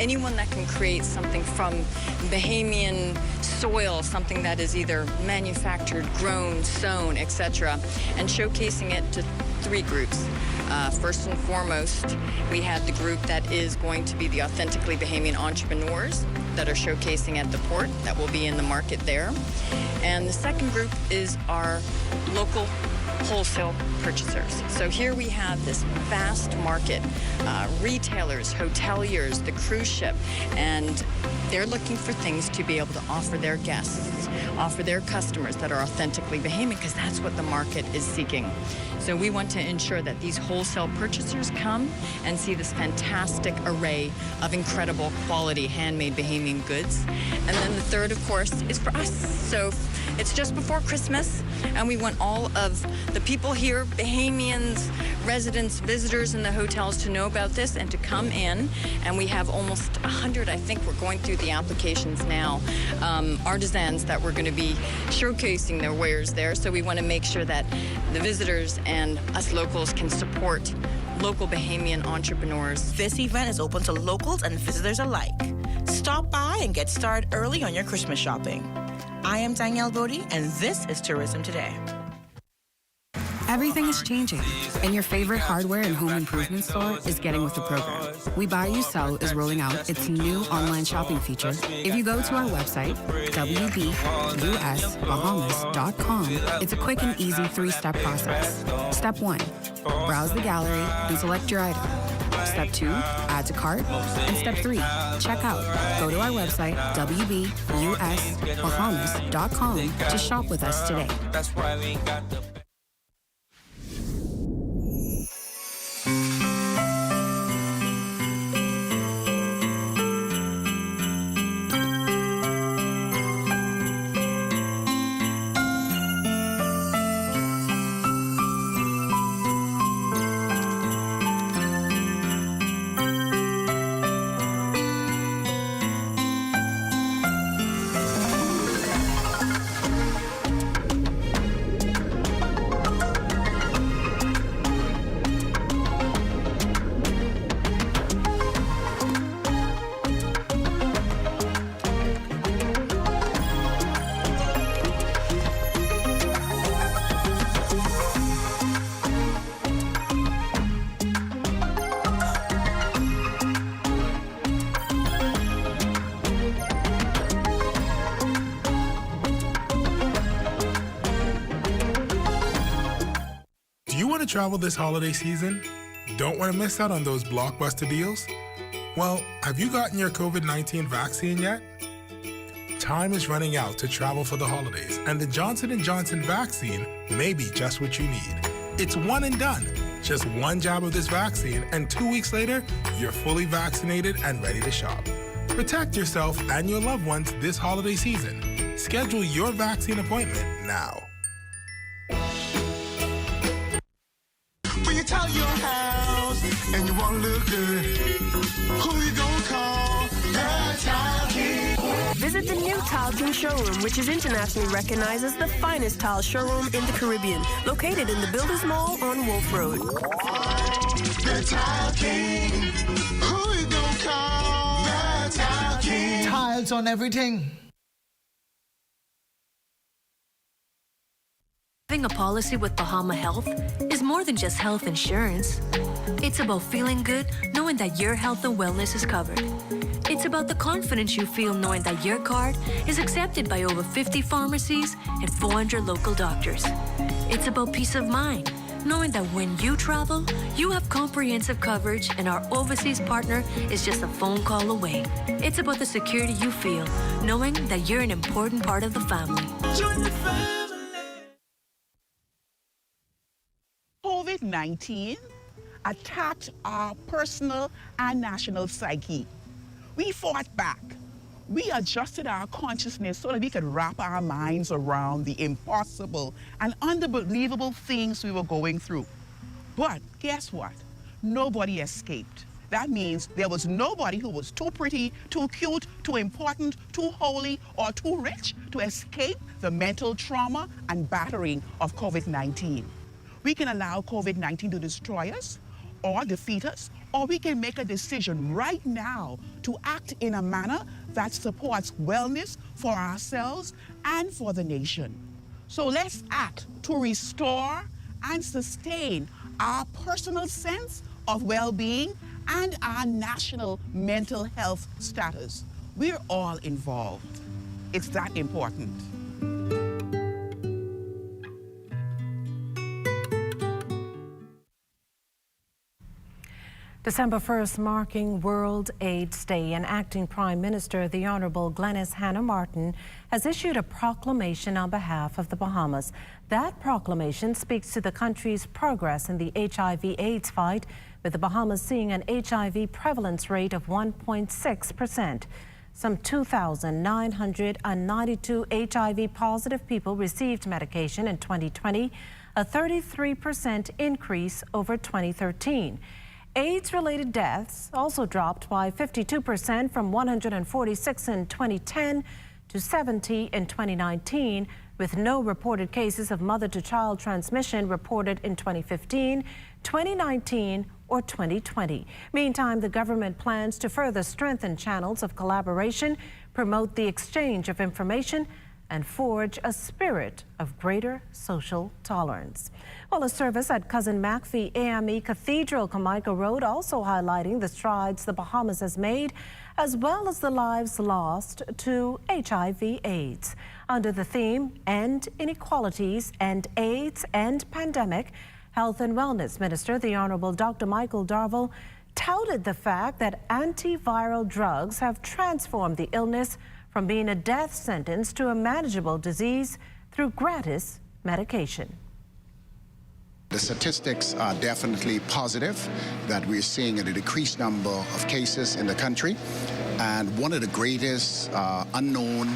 anyone that can create something from Bahamian soil, something that is either manufactured, grown, sewn, etc., and showcasing it to three groups. First and foremost, we have the group that is going to be the Authentically Bahamian entrepreneurs that are showcasing at the port, that will be in the market there. And the second group is our local wholesale purchasers. So here we have this vast market, retailers, hoteliers, the cruise ship, and they're looking for things to be able to offer their guests, offer their customers that are authentically Bahamian, because that's what the market is seeking. So we want to ensure that these wholesale purchasers come and see this fantastic array of incredible quality handmade Bahamian goods. And then the third, of course, is for us. So it's just before Christmas, and we want all of the people here, Bahamians, residents, visitors in the hotels, to know about this and to come in. And we have almost 100, I think we're going through the applications now, artisans that we're going to be showcasing their wares there. So we want to make sure that the visitors and us locals can support local Bahamian entrepreneurs. This event is open to locals and visitors alike. Stop by and get started early on your Christmas shopping. I am Danielle Bodie, and this is Tourism Today. Everything is changing, and your favorite hardware and home improvement store is getting with the program. We Buy You Sell is rolling out its new online shopping feature. If you go to our website, wbusbahamas.com, it's a quick and easy three-step process. Step 1, browse the gallery and select your item. Step 2, add to cart. And Step 3, check out. Go to our website, wbusbahamas.com, to shop with us today. That's why we got the travel this holiday season? Don't want to miss out on those blockbuster deals? Well, have you gotten your COVID-19 vaccine yet? Time is running out to travel for the holidays, and the Johnson & Johnson vaccine may be just what you need. It's one and done. Just one jab of this vaccine, and 2 weeks later, you're fully vaccinated and ready to shop. Protect yourself and your loved ones this holiday season. Schedule your vaccine appointment now. and you want to look good, who you gonna call? The Tile King. Visit the new Tile King showroom, which is internationally recognized as the finest tile showroom in the Caribbean, located in the Builders Mall on Wolf Road. The Tile King, who you gonna call? The Tile King. Tiles on everything. Having a policy with Bahama Health is more than just health insurance. It's about feeling good knowing that your health and wellness is covered. It's about the confidence you feel knowing that your card is accepted by over 50 pharmacies and 400 local doctors. It's about peace of mind, knowing that when you travel, you have comprehensive coverage and our overseas partner is just a phone call away. It's about the security you feel, knowing that you're an important part of the family. COVID-19 attacked our personal and national psyche. We fought back. We adjusted our consciousness so that we could wrap our minds around the impossible and unbelievable things we were going through. But guess what? Nobody escaped. That means there was nobody who was too pretty, too cute, too important, too holy, or too rich to escape the mental trauma and battering of COVID-19. We can allow COVID-19 to destroy us or defeat us, or we can make a decision right now to act in a manner that supports wellness for ourselves and for the nation. So let's act to restore and sustain our personal sense of well-being and our national mental health status. We're all involved. It's that important. December 1st marking World AIDS Day, and Acting Prime Minister, the Honorable Glenys Hanna Martin, has issued a proclamation on behalf of the Bahamas. That proclamation speaks to the country's progress in the HIV/AIDS fight, with the Bahamas seeing an HIV prevalence rate of 1.6%. Some 2,992 HIV-positive people received medication in 2020, a 33% increase over 2013. AIDS-related deaths also dropped by 52% from 146 in 2010 to 70 in 2019, with no reported cases of mother-to-child transmission reported in 2015, 2019, or 2020. Meantime, the government plans to further strengthen channels of collaboration, promote the exchange of information, and forge a spirit of greater social tolerance. Well, a service at Cousin McPhee AME Cathedral, Kamaica Road, also highlighting the strides the Bahamas has made, as well as the lives lost to HIV/AIDS. Under the theme, End Inequalities and AIDS and Pandemic, Health and Wellness Minister, the Honorable Dr. Michael Darville, touted the fact that antiviral drugs have transformed the illness from being a death sentence to a manageable disease through gratis medication. The statistics are definitely positive, that we're seeing a decreased number of cases in the country. And one of the greatest unknown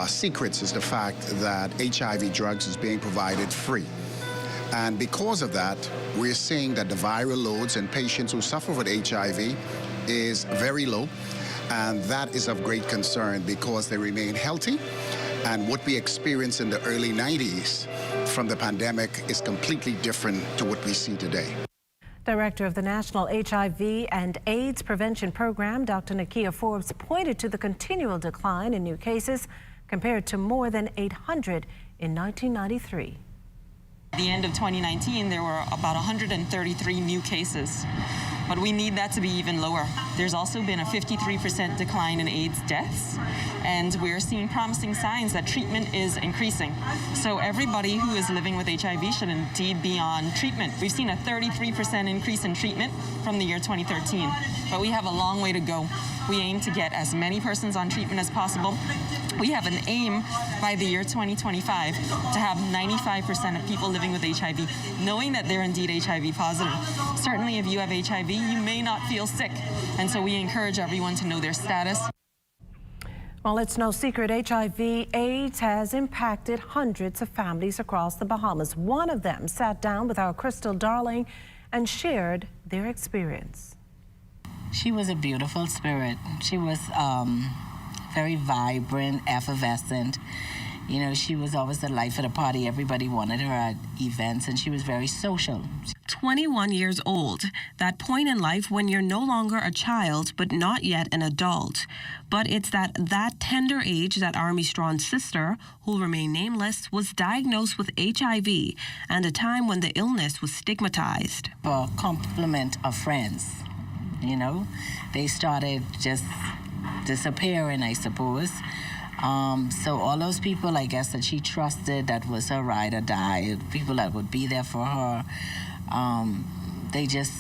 secrets is the fact that HIV drugs is being provided free. And because of that, we're seeing that the viral loads in patients who suffer with HIV is very low. And that is of great concern because they remain healthy. And what we experienced in the early 90s from the pandemic is completely different to what we see today. Director of the National HIV and AIDS Prevention Program, Dr. Nakia Forbes, pointed to the continual decline in new cases compared to more than 800 in 1993. At the end of 2019, there were about 133 new cases, but we need that to be even lower. There's also been a 53% decline in AIDS deaths, and we're seeing promising signs that treatment is increasing. So everybody who is living with HIV should indeed be on treatment. We've seen a 33% increase in treatment from the year 2013, but we have a long way to go. We aim to get as many persons on treatment as possible. We have an aim by the year 2025 to have 95% of people living with HIV knowing that they're indeed HIV positive. Certainly if you have HIV, you may not feel sick, and so we encourage everyone to know their status. Well, it's no secret HIV/AIDS has impacted hundreds of families across the Bahamas. One of them sat down with our Crystal Darling and shared their experience. She was a beautiful spirit. She was very vibrant, effervescent. You know, she was always the life of the party. Everybody wanted her at events, and she was very social. 21 years old, that point in life when you're no longer a child, but not yet an adult. But it's that tender age that Army Strawn's sister, who'll remain nameless, was diagnosed with HIV, and a time when the illness was stigmatized. A complement of friends, you know, they started just disappearing, I suppose. So all those people, I guess, that she trusted, that was her ride or die, people that would be there for her, they just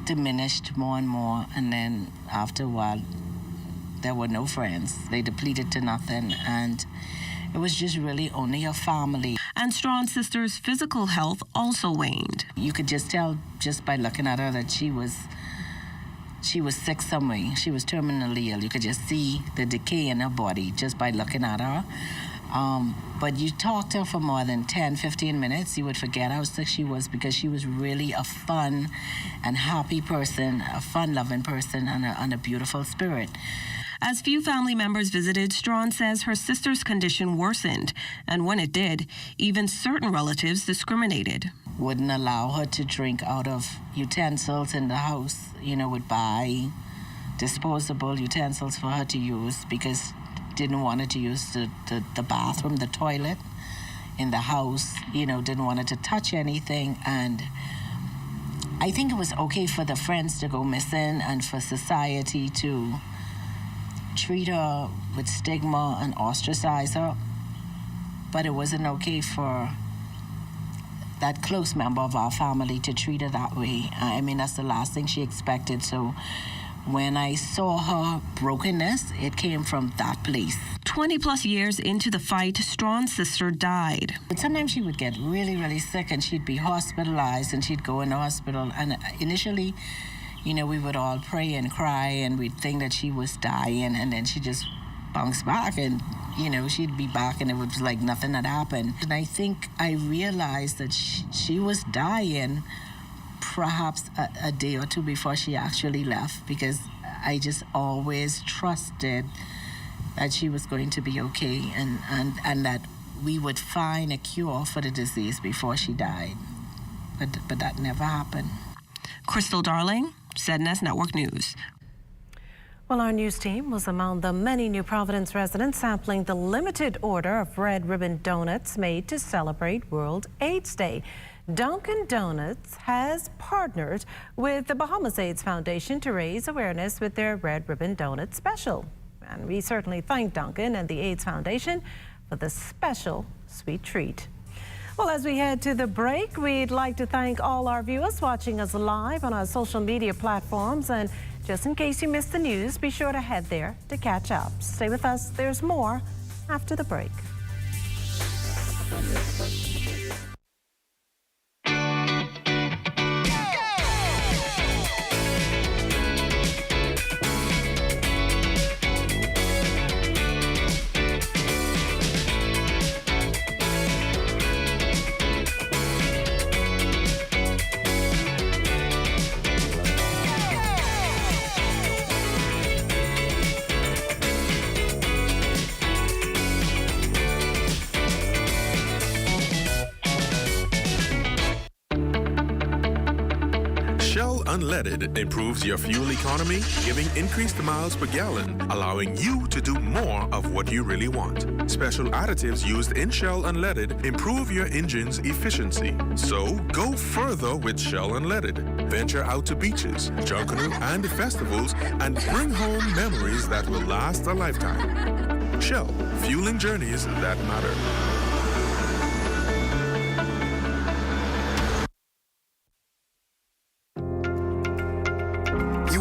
diminished more and more. And then after a while, there were no friends. They depleted to nothing. And it was just really only her family. And Strawn's sister's physical health also waned. You could just tell just by looking at her that she was sick some way. She was terminally ill. You could just see the decay in her body just by looking at her. But you talked to her for more than 10, 15 minutes, you would forget how sick she was, because she was really a fun and happy person, a fun-loving person, and a beautiful spirit. As few family members visited, Strawn says her sister's condition worsened, and when it did, even certain relatives discriminated. Wouldn't allow her to drink out of utensils in the house, you know, would buy disposable utensils for her to use because didn't want her to use the bathroom, the toilet in the house, you know, didn't want her to touch anything. And I think it was okay for the friends to go missing and for society to treat her with stigma and ostracize her, but it wasn't okay for that close member of our family to treat her that way. I mean, that's the last thing she expected. So when I saw her brokenness, it came from that place. 20 plus years into the fight, Strawn's sister died. But sometimes she would get really, really sick and she'd be hospitalized and she'd go in the hospital. And initially, you know, we would all pray and cry and we'd think that she was dying, and then she just bounced back and, you know, she'd be back and it was like nothing had happened. And I think I realized that she was dying perhaps a day or two before she actually left, because I just always trusted that she was going to be okay and that we would find a cure for the disease before she died. But that never happened. Crystal Darling, ZNS Network News. Well, our news team was among the many New Providence residents sampling the limited order of Red Ribbon donuts made to celebrate World AIDS Day. Dunkin' Donuts has partnered with the Bahamas AIDS Foundation to raise awareness with their Red Ribbon Donut special. And we certainly thank Dunkin' and the AIDS Foundation for the special sweet treat. Well, as we head to the break, we'd like to thank all our viewers watching us live on our social media platforms. And just in case you missed the news, be sure to head there to catch up. Stay with us. There's more after the break. Unleaded improves your fuel economy, giving increased miles per gallon, allowing you to do more of what you really want. Special additives used in Shell Unleaded improve your engine's efficiency. So go further with Shell Unleaded. Venture out to beaches, Junkanoo, and festivals and bring home memories that will last a lifetime. Shell, fueling journeys that matter.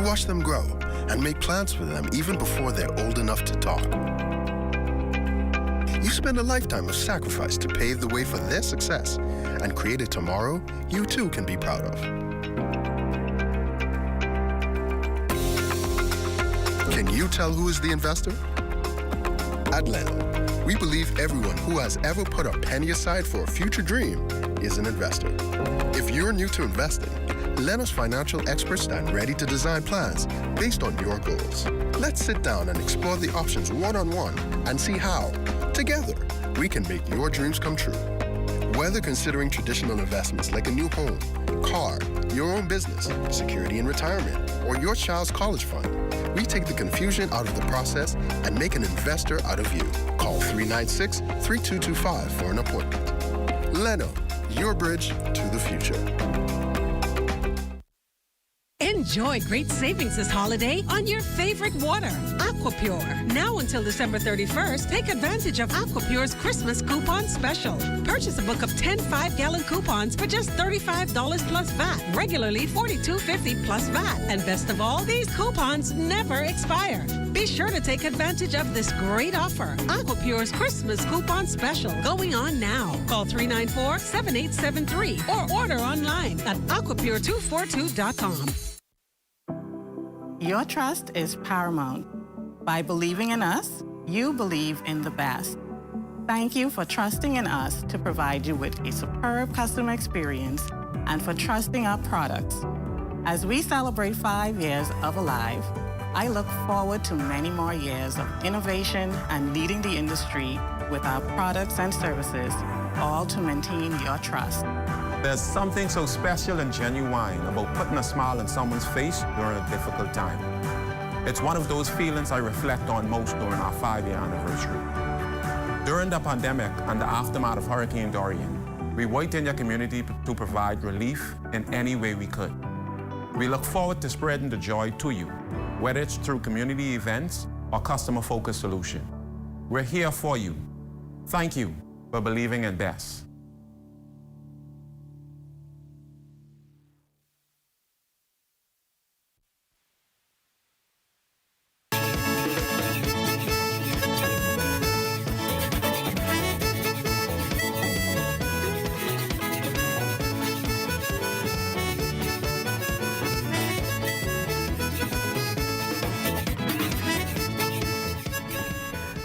Watch them grow and make plans for them even before they're old enough to talk. You spend a lifetime of sacrifice to pave the way for their success and create a tomorrow you too can be proud of. Can you tell who is the investor? At Lendo, we believe everyone who has ever put a penny aside for a future dream is an investor. If you're new to investing, Leno's financial experts stand ready to design plans based on your goals. Let's sit down and explore the options one-on-one and see how, together, we can make your dreams come true. Whether considering traditional investments like a new home, car, your own business, security and retirement, or your child's college fund, we take the confusion out of the process and make an investor out of you. Call 396-3225 for an appointment. Leno, your bridge to the future. Enjoy great savings this holiday on your favorite water, Aquapure. Now until December 31st, take advantage of Aquapure's Christmas coupon special. Purchase a book of 10 5-gallon coupons for just $35 plus VAT, regularly $42.50 plus VAT. And best of all, these coupons never expire. Be sure to take advantage of this great offer. Aquapure's Christmas coupon special going on now. Call 394-7873 or order online at aquapure242.com. Your trust is paramount. By believing in us, you believe in the best. Thank you for trusting in us to provide you with a superb customer experience and for trusting our products. As we celebrate 5 years of Alive, I look forward to many more years of innovation and leading the industry with our products and services, all to maintain your trust. There's something so special and genuine about putting a smile on someone's face during a difficult time. It's one of those feelings I reflect on most during our 5-year anniversary. During the pandemic and the aftermath of Hurricane Dorian, we worked in your community to provide relief in any way we could. We look forward to spreading the joy to you, whether it's through community events or customer-focused solution. We're here for you. Thank you for believing in BEST.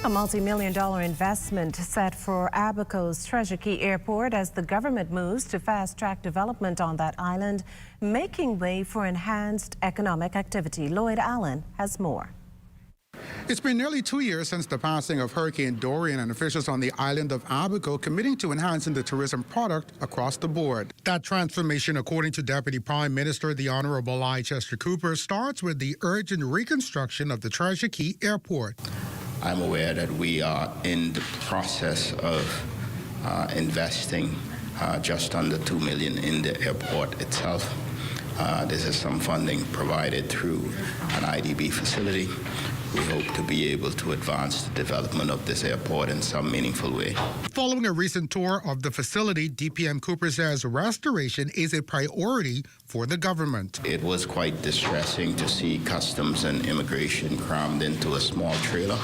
A multi-million-dollar investment set for Abaco's Treasure Key Airport as the government moves to fast-track development on that island, making way for enhanced economic activity. Lloyd Allen has more. It's been nearly 2 years since the passing of Hurricane Dorian, and officials on the island of Abaco committing to enhancing the tourism product across the board. That transformation, according to Deputy Prime Minister the Honorable Leicester Cooper, starts with the urgent reconstruction of the Treasure Key Airport. I'm aware that we are in the process of investing just under $2 million in the airport itself. This is some funding provided through an IDB facility. We hope to be able to advance the development of this airport in some meaningful way. Following a recent tour of the facility, DPM Cooper says restoration is a priority for the government. It was quite distressing to see customs and immigration crammed into a small trailer.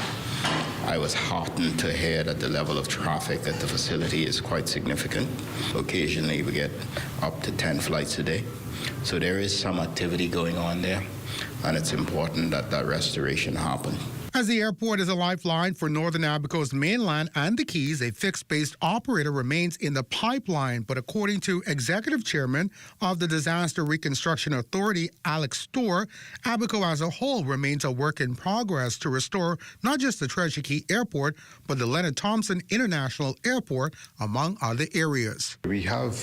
I was heartened to hear that the level of traffic at the facility is quite significant. Occasionally we get up to 10 flights a day. So there is some activity going on there, and it's important that that restoration happen. As the airport is a lifeline for Northern Abaco's mainland and the Keys, a fixed-based operator remains in the pipeline. But according to Executive Chairman of the Disaster Reconstruction Authority, Alex Storr, Abaco as a whole remains a work in progress to restore not just the Treasure Key Airport, but the Leonard Thompson International Airport, among other areas. We have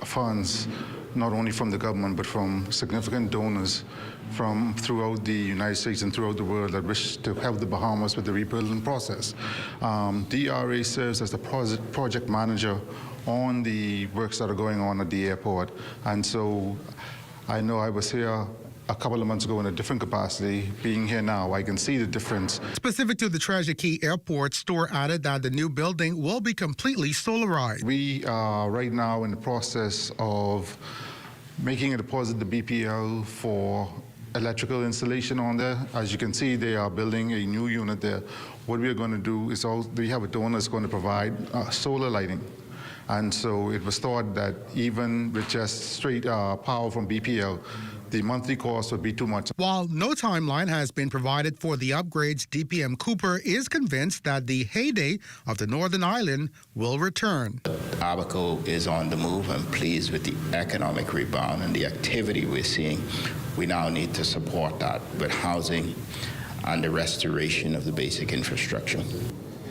funds not only from the government, but from significant donors from throughout the United States and throughout the world that wish to help the Bahamas with the rebuilding process. DRA serves as the project manager on the works that are going on at the airport. And so I know I was here a couple of months ago in a different capacity. Being here now, I can see the difference. Specific to the Treasure Key Airport, Storr added that the new building will be completely solarized. We are right now in the process of making a deposit to BPL for electrical installation on there. As you can see, they are building a new unit there. What we are going to do is we have a donor that's going to provide solar lighting. And so it was thought that even with just straight power from BPL, the monthly cost would be too much. While no timeline has been provided for the upgrades, DPM Cooper is convinced that the heyday of the Northern Ireland will return. Abaco is on the move. I'm pleased with the economic rebound and the activity we're seeing. We now need to support that with housing and the restoration of the basic infrastructure.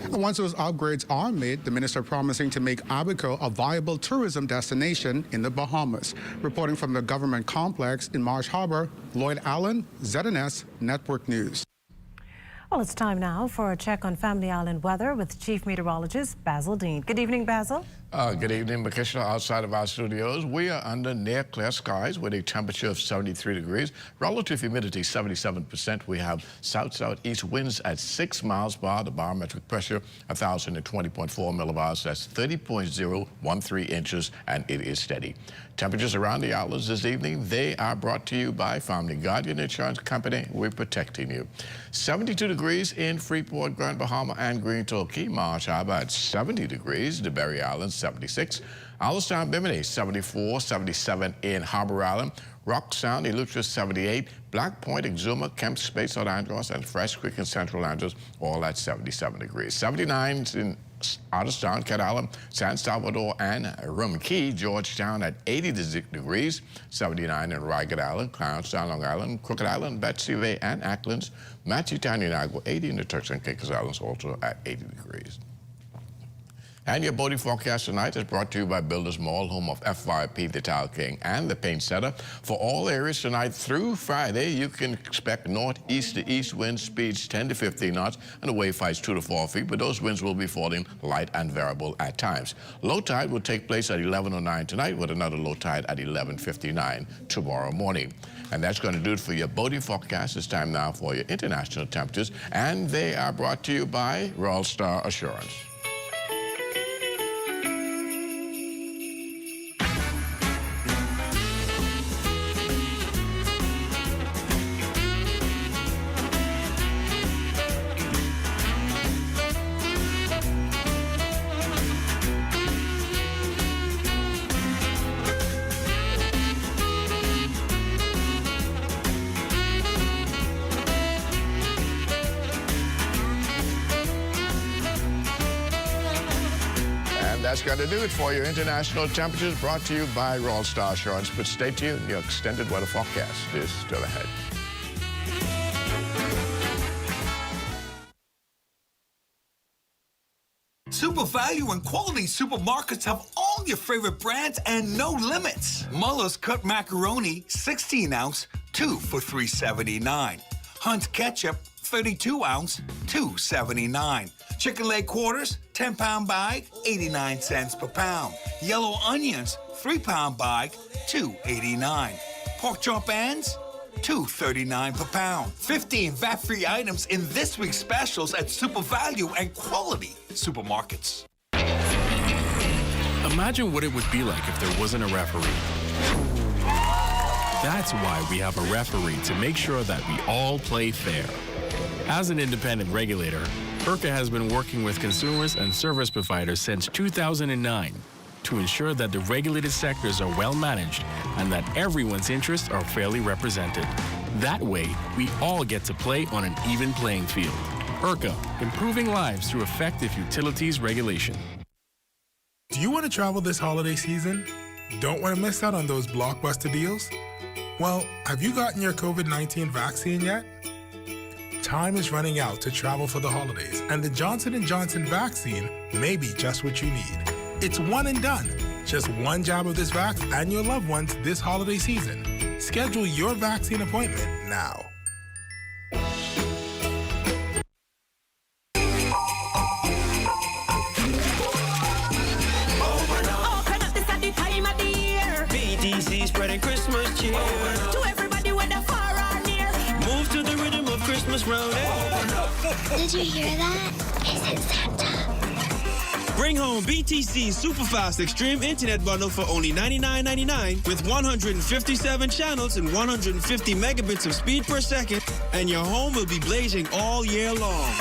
And once those upgrades are made, the minister promising to make Abaco a viable tourism destination in the Bahamas. Reporting from the government complex in Marsh Harbor, Lloyd Allen, ZNS Network News. Well, it's time now for a check on Family Island weather with Chief Meteorologist Basil Dean. Good evening, Basil. Good evening, Makishla. Outside of our studios, we are under near clear skies with a temperature of 73 degrees. Relative humidity, 77%. We have south-southeast winds at 6 miles per hour. The barometric pressure, 1,020.4 millibars. That's 30.013 inches, and it is steady. Temperatures around the outlets this evening, they are brought to you by Family Guardian Insurance Company. We're protecting you. 72 degrees in Freeport, Grand Bahama, and Green Turkey. Marsh Harbor at 70 degrees. The Berry Islands, 76. Allenstown, Bimini, 74, 77 in Harbor Island. Rock Sound, Eleuthera, 78. Black Point, Exuma, Kemp Space, St. Andros, and Fresh Creek in Central Andros, all at 77 degrees. 79 in Otterstown, Cat Island, San Salvador, and Rum Key, Georgetown at 80 degrees. 79 in Ragged Island, Clownstown, Long Island, Crooked Island, Betsy Bay, and Acklands. Matchetown, United, 80 in the Turks and Caicos Islands, also at 80 degrees. And your boating forecast tonight is brought to you by Builders Mall, home of FYP, the Tile King, and the Paint Setter. For all areas tonight through Friday, you can expect northeast to east wind speeds 10 to 15 knots and the wave heights 2 to 4 feet, but those winds will be falling light and variable at times. Low tide will take place at 11:09 tonight with another low tide at 11:59 tomorrow morning. And that's going to do it for your boating forecast. It's time now for your international temperatures, and they are brought to you by Royal Star Assurance. That's going to do it for your international temperatures, brought to you by Royal Star Assurance. But stay tuned, your extended weather forecast is still ahead. Super value and quality supermarkets have all your favorite brands and no limits. Muller's cut macaroni, 16-ounce, 2 for $3.79. Hunt's ketchup, 32-ounce, $2.79. Chicken leg quarters, 10-pound bag, 89 cents per pound. Yellow onions, 3-pound bag, $2.89. Pork chop ends, $2.39 per pound. 15 VAT-free items in this week's specials at Super Value and Quality Supermarkets. Imagine what it would be like if there wasn't a referee. That's why we have a referee, to make sure that we all play fair. As an independent regulator, IRCA has been working with consumers and service providers since 2009 to ensure that the regulated sectors are well managed and that everyone's interests are fairly represented. That way, we all get to play on an even playing field. IRCA, improving lives through effective utilities regulation. Do you want to travel this holiday season? Don't want to miss out on those blockbuster deals? Well, have you gotten your COVID-19 vaccine yet? Time is running out to travel for the holidays, and the Johnson & Johnson vaccine may be just what you need. It's one and done. Just one jab of this vax and your loved ones this holiday season. Schedule your vaccine appointment now. BTC spreading Christmas cheer to everybody whether far or near. Move to the rhythm of Christmas round. Did you hear that? Is it Santa? Bring home BTC Superfast Extreme Internet Bundle for only $99.99 with 157 channels and 150 megabits of speed per second, and your home will be blazing all year long.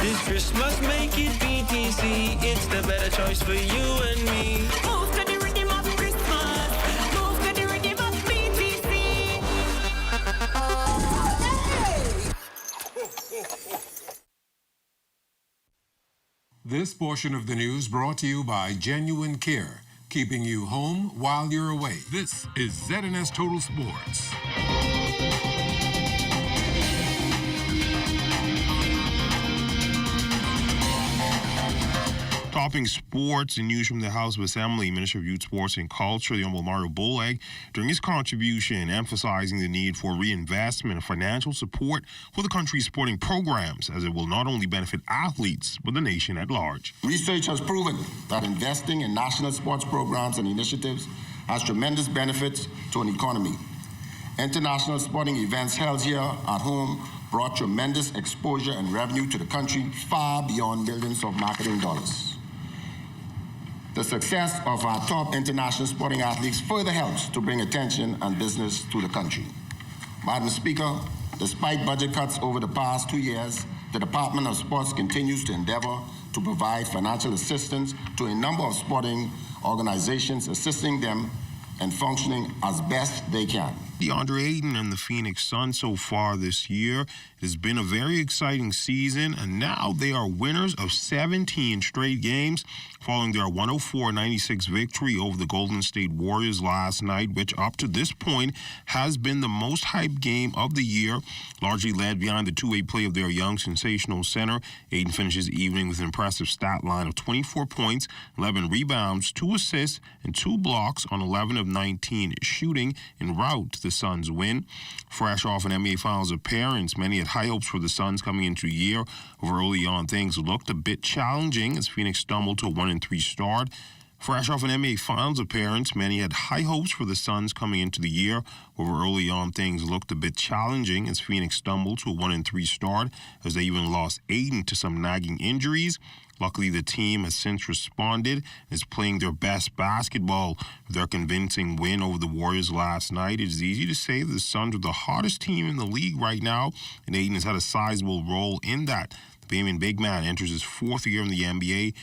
This Christmas, make it BTC. It's the better choice for you and me. Move to the rhythm of Christmas. Move to the rhythm of BTC. This portion of the news brought to you by Genuine Care, keeping you home while you're away. This is ZNS Total Sports. Topping sports and news from the House of Assembly, Minister of Youth, Sports and Culture, the Honorable Mario Bolag, during his contribution, emphasizing the need for reinvestment and financial support for the country's sporting programs, as it will not only benefit athletes, but the nation at large. Research has proven that investing in national sports programs and initiatives has tremendous benefits to an economy. International sporting events held here at home brought tremendous exposure and revenue to the country far beyond billions of marketing dollars. The success of our top international sporting athletes further helps to bring attention and business to the country. Madam Speaker, despite budget cuts over the past 2 years, the Department of Sports continues to endeavor to provide financial assistance to a number of sporting organizations, assisting them in functioning as best they can. DeAndre Ayton and the Phoenix Suns so far this year. It has been a very exciting season, and now they are winners of 17 straight games following their 104-96 victory over the Golden State Warriors last night, which up to this point has been the most hyped game of the year, largely led behind the two-way play of their young sensational center. Ayton finishes the evening with an impressive stat line of 24 points, 11 rebounds, 2 assists, and 2 blocks on 11 of 19 shooting en route to the Suns' win. Fresh off an NBA Finals appearance, many had high hopes for the Suns coming into the year. Early on, things looked a bit challenging as Phoenix stumbled to a 1-3 start. Fresh off an NBA Finals appearance, many had high hopes for the Suns coming into the year. Early on, things looked a bit challenging as Phoenix stumbled to a 1-3 start, as they even lost Ayton to some nagging injuries. Luckily, the team has since responded and is playing their best basketball with their convincing win over the Warriors last night. It is easy to say that the Suns are the hottest team in the league right now, and Ayton has had a sizable role in that. The Bayman big man enters his 4th year in the NBA,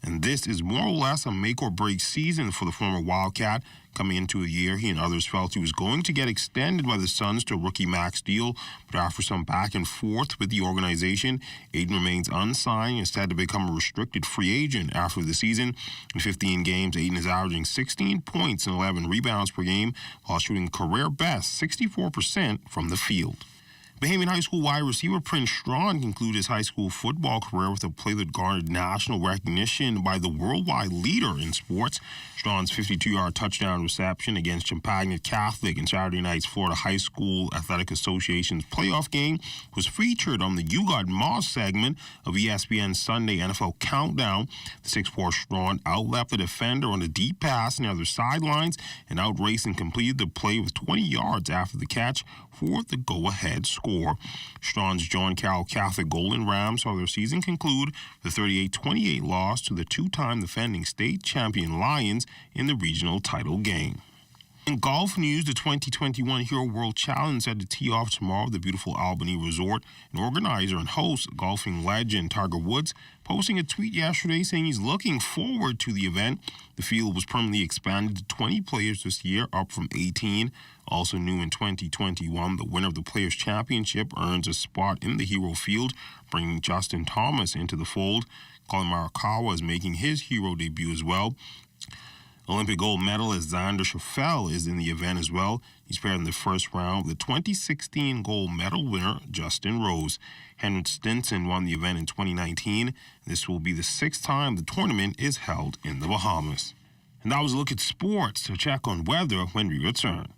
and this is more or less a make-or-break season for the former Wildcat. Coming into a year, he and others felt he was going to get extended by the Suns to a rookie max deal, but after some back and forth with the organization, Ayton remains unsigned and set to become a restricted free agent after the season. In 15 games, Ayton is averaging 16 points and 11 rebounds per game, while shooting career best 64% from the field. Bahamian High School wide receiver Prince Strawn concluded his high school football career with a play that garnered national recognition by the worldwide leader in sports. Strawn's 52-yard touchdown reception against Champagnat Catholic in Saturday night's Florida High School Athletic Association's playoff game was featured on the You Got Moss segment of ESPN's Sunday NFL Countdown. The 6'4" Strawn outleapt the defender on a deep pass near the sidelines and outraced and completed the play with 20 yards after the catch for the go-ahead score. Strawn's John Carroll Catholic Golden Rams saw their season conclude with a 38-28 loss to the two-time defending state champion Lions in the regional title game. In golf news, the 2021 Hero World Challenge set to tee off tomorrow at the beautiful Albany Resort. An organizer and host, golfing legend Tiger Woods, posting a tweet yesterday saying he's looking forward to the event. The field was permanently expanded to 20 players this year, up from 18. Also new in 2021, the winner of the Players' Championship earns a spot in the Hero field, bringing Justin Thomas into the fold. Colin Morikawa is making his Hero debut as well. Olympic gold medalist Xander Schauffele is in the event as well. He's paired in the first round with the 2016 gold medal winner, Justin Rose. Henrik Stenson won the event in 2019. This will be the 6th time the tournament is held in the Bahamas. And that was a look at sports. To check on weather when we return.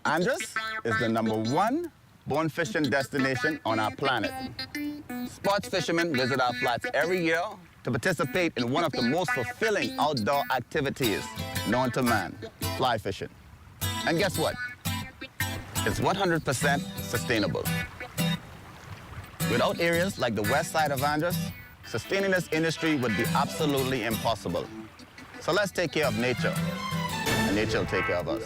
Andros is the #1 bone fishing destination on our planet. Sports fishermen visit our flats every year to participate in one of the most fulfilling outdoor activities known to man, fly fishing. And guess what? It's 100% sustainable. Without areas like the west side of Andros, sustaining this industry would be absolutely impossible. So let's take care of nature, and nature will take care of us.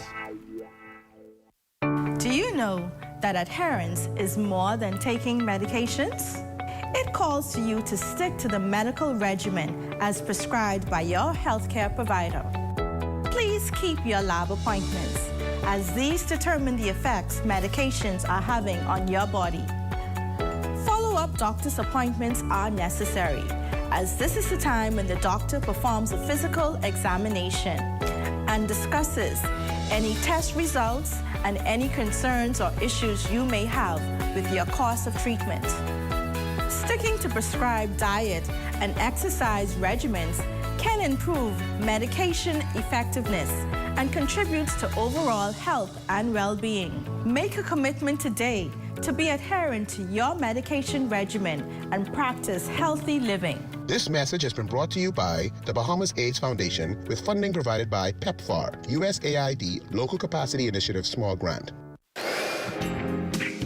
Do you know that adherence is more than taking medications? It calls to you to stick to the medical regimen as prescribed by your healthcare provider. Please keep your lab appointments, as these determine the effects medications are having on your body. Follow-up doctor's appointments are necessary, as this is the time when the doctor performs a physical examination and discusses any test results and any concerns or issues you may have with your course of treatment. Sticking to prescribed diet and exercise regimens can improve medication effectiveness and contributes to overall health and well-being. Make a commitment today to be adherent to your medication regimen and practice healthy living. This message has been brought to you by the Bahamas AIDS Foundation with funding provided by PEPFAR, USAID Local Capacity Initiative Small Grant.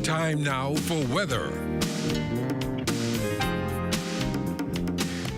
Time now for weather.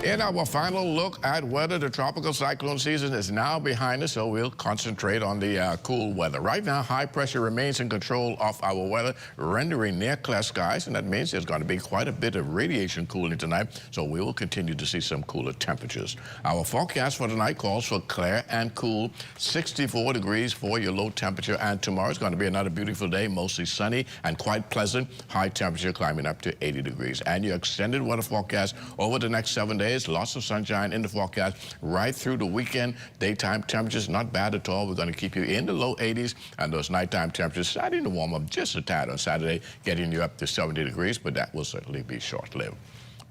In our final look at weather, the tropical cyclone season is now behind us, so we'll concentrate on the cool weather. Right now, high pressure remains in control of our weather, rendering near clear skies, and that means there's going to be quite a bit of radiation cooling tonight, so we will continue to see some cooler temperatures. Our forecast for tonight calls for clear and cool, 64 degrees for your low temperature, and tomorrow is going to be another beautiful day, mostly sunny and quite pleasant, high temperature climbing up to 80 degrees. And your extended weather forecast over the next 7 days. Lots of sunshine in the forecast right through the weekend. Daytime temperatures not bad at all. We're going to keep you in the low 80s, and those nighttime temperatures starting to warm up just a tad on Saturday, getting you up to 70 degrees, but that will certainly be short-lived.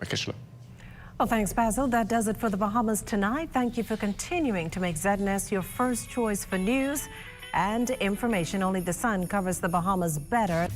Makishla. Well, thanks, Basil. That does it for the Bahamas tonight. Thank you for continuing to make ZNS your first choice for news and information. Only the sun covers the Bahamas better.